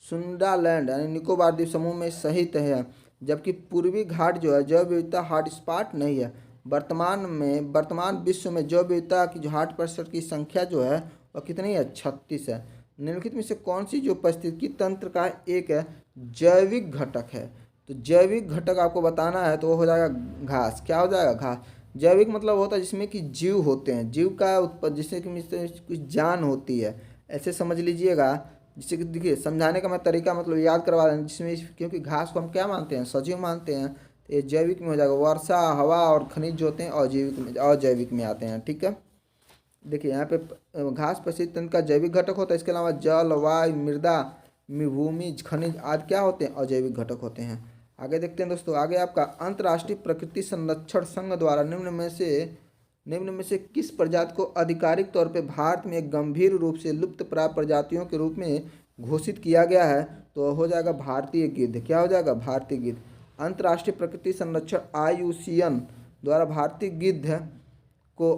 सुंदरलैंड यानी निकोबार द्वीप समूह में सहित है। जबकि पूर्वी घाट जो है जैव विविधता हॉट स्पॉट नहीं है। वर्तमान विश्व में जैव विविधता की जो हॉट स्पॉट की संख्या जो है वह कितनी है, 36 है। निम्नलिखित में से कौन सी जो पारिस्थितिकी तंत्र का एक जैविक घटक है। तो जैविक घटक आपको बताना है तो वो हो जाएगा घास। क्या हो जाएगा, घास। जैविक मतलब होता है जिसमें कि जीव होते हैं, जीव का उत्पन्न, जिससे कि कुछ जान होती है, ऐसे समझ लीजिएगा। जिससे कि देखिए समझाने का मैं तरीका मतलब याद करवा रहे हैं, जिसमें क्योंकि घास को हम क्या मानते हैं, सजीव मानते हैं, तो ये जैविक में हो जाएगा। वर्षा, हवा और खनिज जो होते हैं अजैविक में आते हैं। ठीक है, देखिए यहाँ पे घास परिस्थिति तंत्र का जैविक घटक होता है। इसके अलावा जल, वायु, मृदा, भूमि, खनिज आदि क्या होते हैं, अजैविक घटक होते हैं। आगे देखते हैं दोस्तों, आगे आपका अंतर्राष्ट्रीय प्रकृति संरक्षण संघ द्वारा निम्न में से किस प्रजाति को आधिकारिक तौर पे भारत में एक गंभीर रूप से लुप्तप्राय प्रजातियों के रूप में घोषित किया गया है? तो हो जाएगा भारतीय गिद्ध। क्या हो जाएगा, भारतीय गिद्ध। अंतर्राष्ट्रीय प्रकृति संरक्षण IUCN द्वारा भारतीय गिद्ध को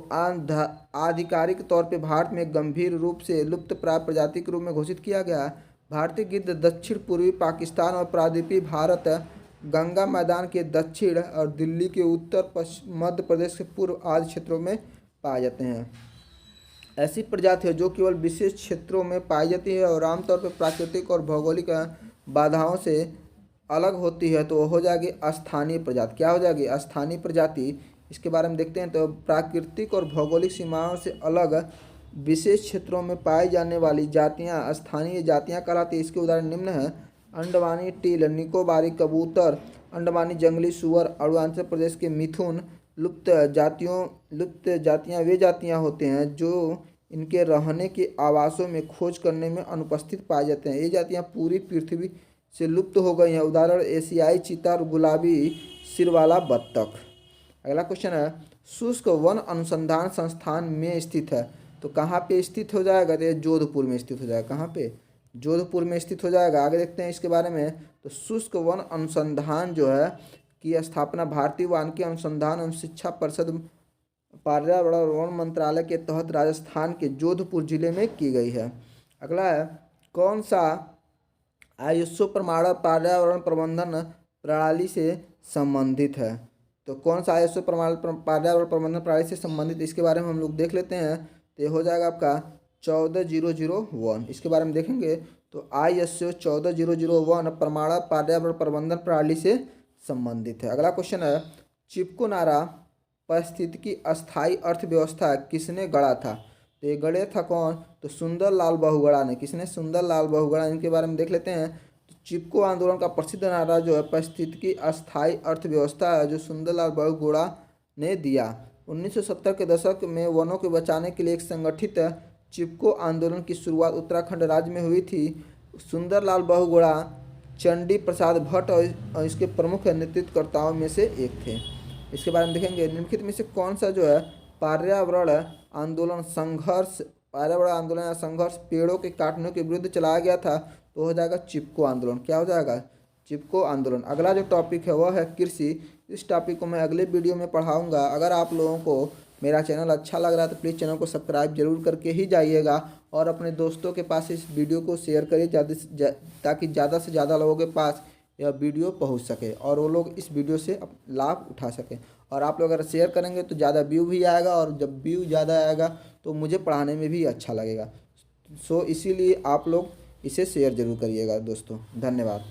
आधिकारिक तौर पे भारत में गंभीर रूप से लुप्तप्राय प्रजाति के रूप में घोषित किया गया है। भारतीय गिद्ध दक्षिण पूर्वी पाकिस्तान और प्रायद्वीपीय भारत, गंगा मैदान के दक्षिण और दिल्ली के उत्तर, पश्चिम, मध्य प्रदेश के पूर्व आदि क्षेत्रों में पाए जाते हैं। ऐसी प्रजाति है जो केवल विशेष क्षेत्रों में पाई जाती है और आमतौर पर प्राकृतिक और भौगोलिक बाधाओं से अलग होती है। तो हो जाएगी स्थानीय प्रजाति। क्या हो जाएगी, स्थानीय प्रजाति। इसके बारे में देखते हैं, तो प्राकृतिक और भौगोलिक सीमाओं से अलग विशेष क्षेत्रों में पाई जाने वाली जातियां स्थानीय जातियां कहलाती हैं। इसके उदाहरण निम्न हैं: अंडमानी टील, निकोबारी कबूतर, अंडमानी जंगली सूअर, अरुणाचल प्रदेश के मिथुन। लुप्त जातियां वे जातियां होते हैं जो इनके रहने के आवासों में खोज करने में अनुपस्थित पाए जाते हैं। ये जातियां पूरी पृथ्वी से लुप्त हो गई हैं। उदाहरण एशियाई चीता और गुलाबी सिर वाला बत्तख। अगला क्वेश्चन है, शुष्क वन अनुसंधान संस्थान में स्थित है। तो कहाँ पे स्थित हो जाएगा, तो ये जोधपुर में स्थित हो जाएगा। कहाँ पे, जोधपुर में स्थित हो जाएगा। आगे देखते हैं इसके बारे में, तो शुष्क वन अनुसंधान जो है की स्थापना भारतीय वानिकी अनुसंधान एवं शिक्षा परिषद, पर्यावरण और वन मंत्रालय के तहत राजस्थान के जोधपुर जिले में की गई है। अगला है, कौन सा ISO प्रमाणन पर्यावरण प्रबंधन प्रणाली से संबंधित है? तो कौन सा ISO पर्यावरण प्रबंधन प्रणाली से संबंधित, इसके बारे में हम लोग देख लेते हैं। तो ये हो जाएगा आपका 14001। इसके बारे में देखेंगे तो ISO 14001 प्रमाणन पर्यावरण प्रबंधन प्रणाली से संबंधित है। अगला क्वेश्चन है, चिपको नारा पारिस्थितिकी अस्थायी अर्थव्यवस्था किसने गढ़ा था? तो ये गढ़े था कौन? तो सुंदरलाल बहुगुणा ने। किसने? सुंदरलाल बहुगुणा। इनके बारे में देख लेते हैं। तो चिपको आंदोलन का प्रसिद्ध नारा जो है पारिस्थितिकी अस्थायी अर्थव्यवस्था है, जो सुंदरलाल बहुगुणा ने दिया। 1970 के दशक में वनों को बचाने के लिए एक संगठित चिपको आंदोलन की शुरुआत उत्तराखंड राज्य में हुई थी। सुंदरलाल बहुगुणा चंडी प्रसाद भट्ट और इसके प्रमुख नेतृत्वकर्ताओं में से एक थे। इसके बारे में देखेंगे, निम्नलिखित में से कौन सा जो है पर्यावरण आंदोलन या संघर्ष पेड़ों के काटने के विरुद्ध चलाया गया था? तो हो जाएगा चिपको आंदोलन। क्या हो जाएगा? चिपको आंदोलन। अगला जो टॉपिक है वह है कृषि। इस टॉपिक को मैं अगले वीडियो में पढ़ाऊंगा। अगर आप लोगों को मेरा चैनल अच्छा लग रहा है तो प्लीज़ चैनल को सब्सक्राइब जरूर करके ही जाइएगा और अपने दोस्तों के पास इस वीडियो को शेयर करिए ताकि ज़्यादा से ज़्यादा लोगों के पास यह वीडियो पहुंच सके और वो लोग इस वीडियो से लाभ उठा सकें। और आप लोग अगर शेयर करेंगे तो ज़्यादा व्यू भी आएगा और जब व्यू ज़्यादा आएगा तो मुझे पढ़ाने में भी अच्छा लगेगा। इसीलिए आप लोग इसे शेयर ज़रूर करिएगा दोस्तों। धन्यवाद।